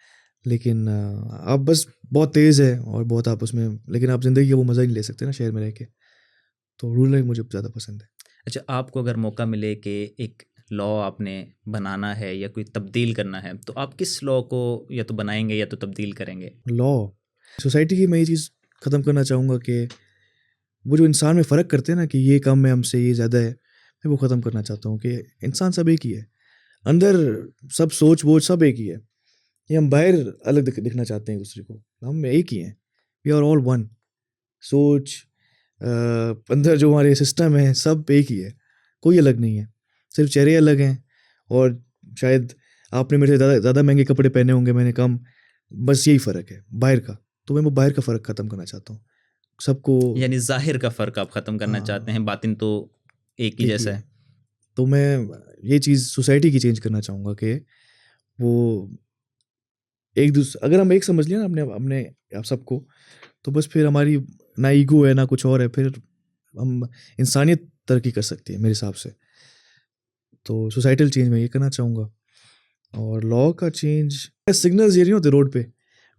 लेकिन आप बस बहुत तेज़ है और बहुत आप उसमें, लेकिन आप ज़िंदगी का वो मज़ा ही नहीं ले सकते ना शहर में रह के, तो रूरल लाइफ मुझे ज़्यादा पसंद है। अच्छा, आपको अगर मौका मिले कि एक लॉ आपने बनाना है या कोई तब्दील करना है, तो आप किस लॉ को या तो बनाएंगे या तो तब्दील करेंगे? लॉ, सोसाइटी की मैं ये चीज़ ख़त्म करना चाहूँगा कि वो जो इंसान में फ़र्क करते हैं ना कि ये कम है हमसे, ये ज़्यादा है, मैं वो ख़त्म करना चाहता हूँ कि इंसान सब एक ही है, अंदर सब सोच वोच सब एक ही है, ये हम बाहर अलग दिखना चाहते हैं एक दूसरे को, हम एक ही हैं, वी आर ऑल वन। सोच, अंदर जो हमारे सिस्टम है सब एक ही है, कोई अलग नहीं है, सिर्फ चेहरे अलग हैं, और शायद आपने मेरे से ज़्यादा महंगे कपड़े पहने होंगे, मैंने कम, बस यही फ़र्क है बाहर का, तो मैं वो बाहर का फ़र्क ख़त्म करना चाहता हूँ सबको। यानी ज़ाहिर का फ़र्क आप ख़त्म करना चाहते हाँ, हैं, बातिन तो एक ही एक ही जैसा है, है। तो मैं ये चीज़ सोसाइटी की चेंज करना चाहूँगा कि वो एक दूसरे, अगर हम एक समझ लिया ना अपने अपने आप सबको, तो बस फिर हमारी ना ईगो है ना कुछ और है, फिर हम इंसानियत तरक्की कर सकती है मेरे हिसाब से। तो सोसाइटल चेंज मैं ये करना चाहूँगा, और लॉ का चेंज, सिग्नल्स ये नहीं होते रोड पे,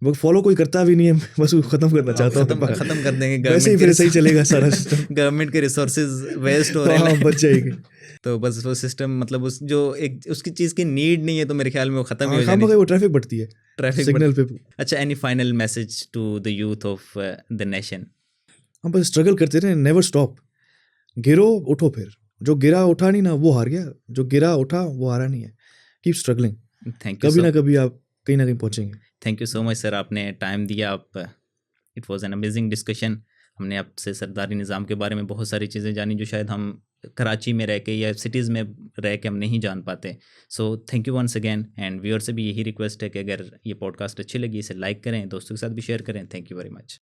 वो फॉलो कोई करता भी नहीं है, बस वो ख़त्म करना तो आप चाहता हूँ ख़त्म कर देंगे वैसे ही गवर्नमेंट के फिर सही चलेगा सारा सिस्टम। गवर्नमेंट के रिसोर्सेज वेस्ट हो रहे हाँ, हैं। बच जाएगी। तो बस वो सिस्टम, मतलब उस जो एक उसकी चीज़ की नीड नहीं है, तो मेरे ख्याल में वो ख़त्म ही हाँ, हो खाम जानी खा वो चाहिए। ट्रैफिक बढ़ती है ट्रैफिक बट सिग्नल पे। अच्छा, any final message to the youth of the nation? हम बस स्ट्रगल करते रहे, नेवर स्टॉप, गिरो उठो, फिर जो गिरा उठा नहीं ना वो हार गया, जो गिरा उठा वो हारा नहीं है, कीप स्ट्रगलिंग, थैंक यू कभी सो ना कभी आप कहीं ना कहीं पहुंचेंगे। Thank you so much sir, आपने टाइम दिया। आप it was an amazing discussion. हमने आपसे सरदारी निज़ाम के बारे में बहुत सारी चीज़ें जानी जो शायद हम कराची में रह के या सिटीज़ में रह के हम नहीं जान पाते। So thank you once again, and viewer से भी यही रिक्वेस्ट है कि अगर ये पॉडकास्ट अच्छी लगी इसे लाइक करें, दोस्तों के साथ भी शेयर करें। Thank you very much.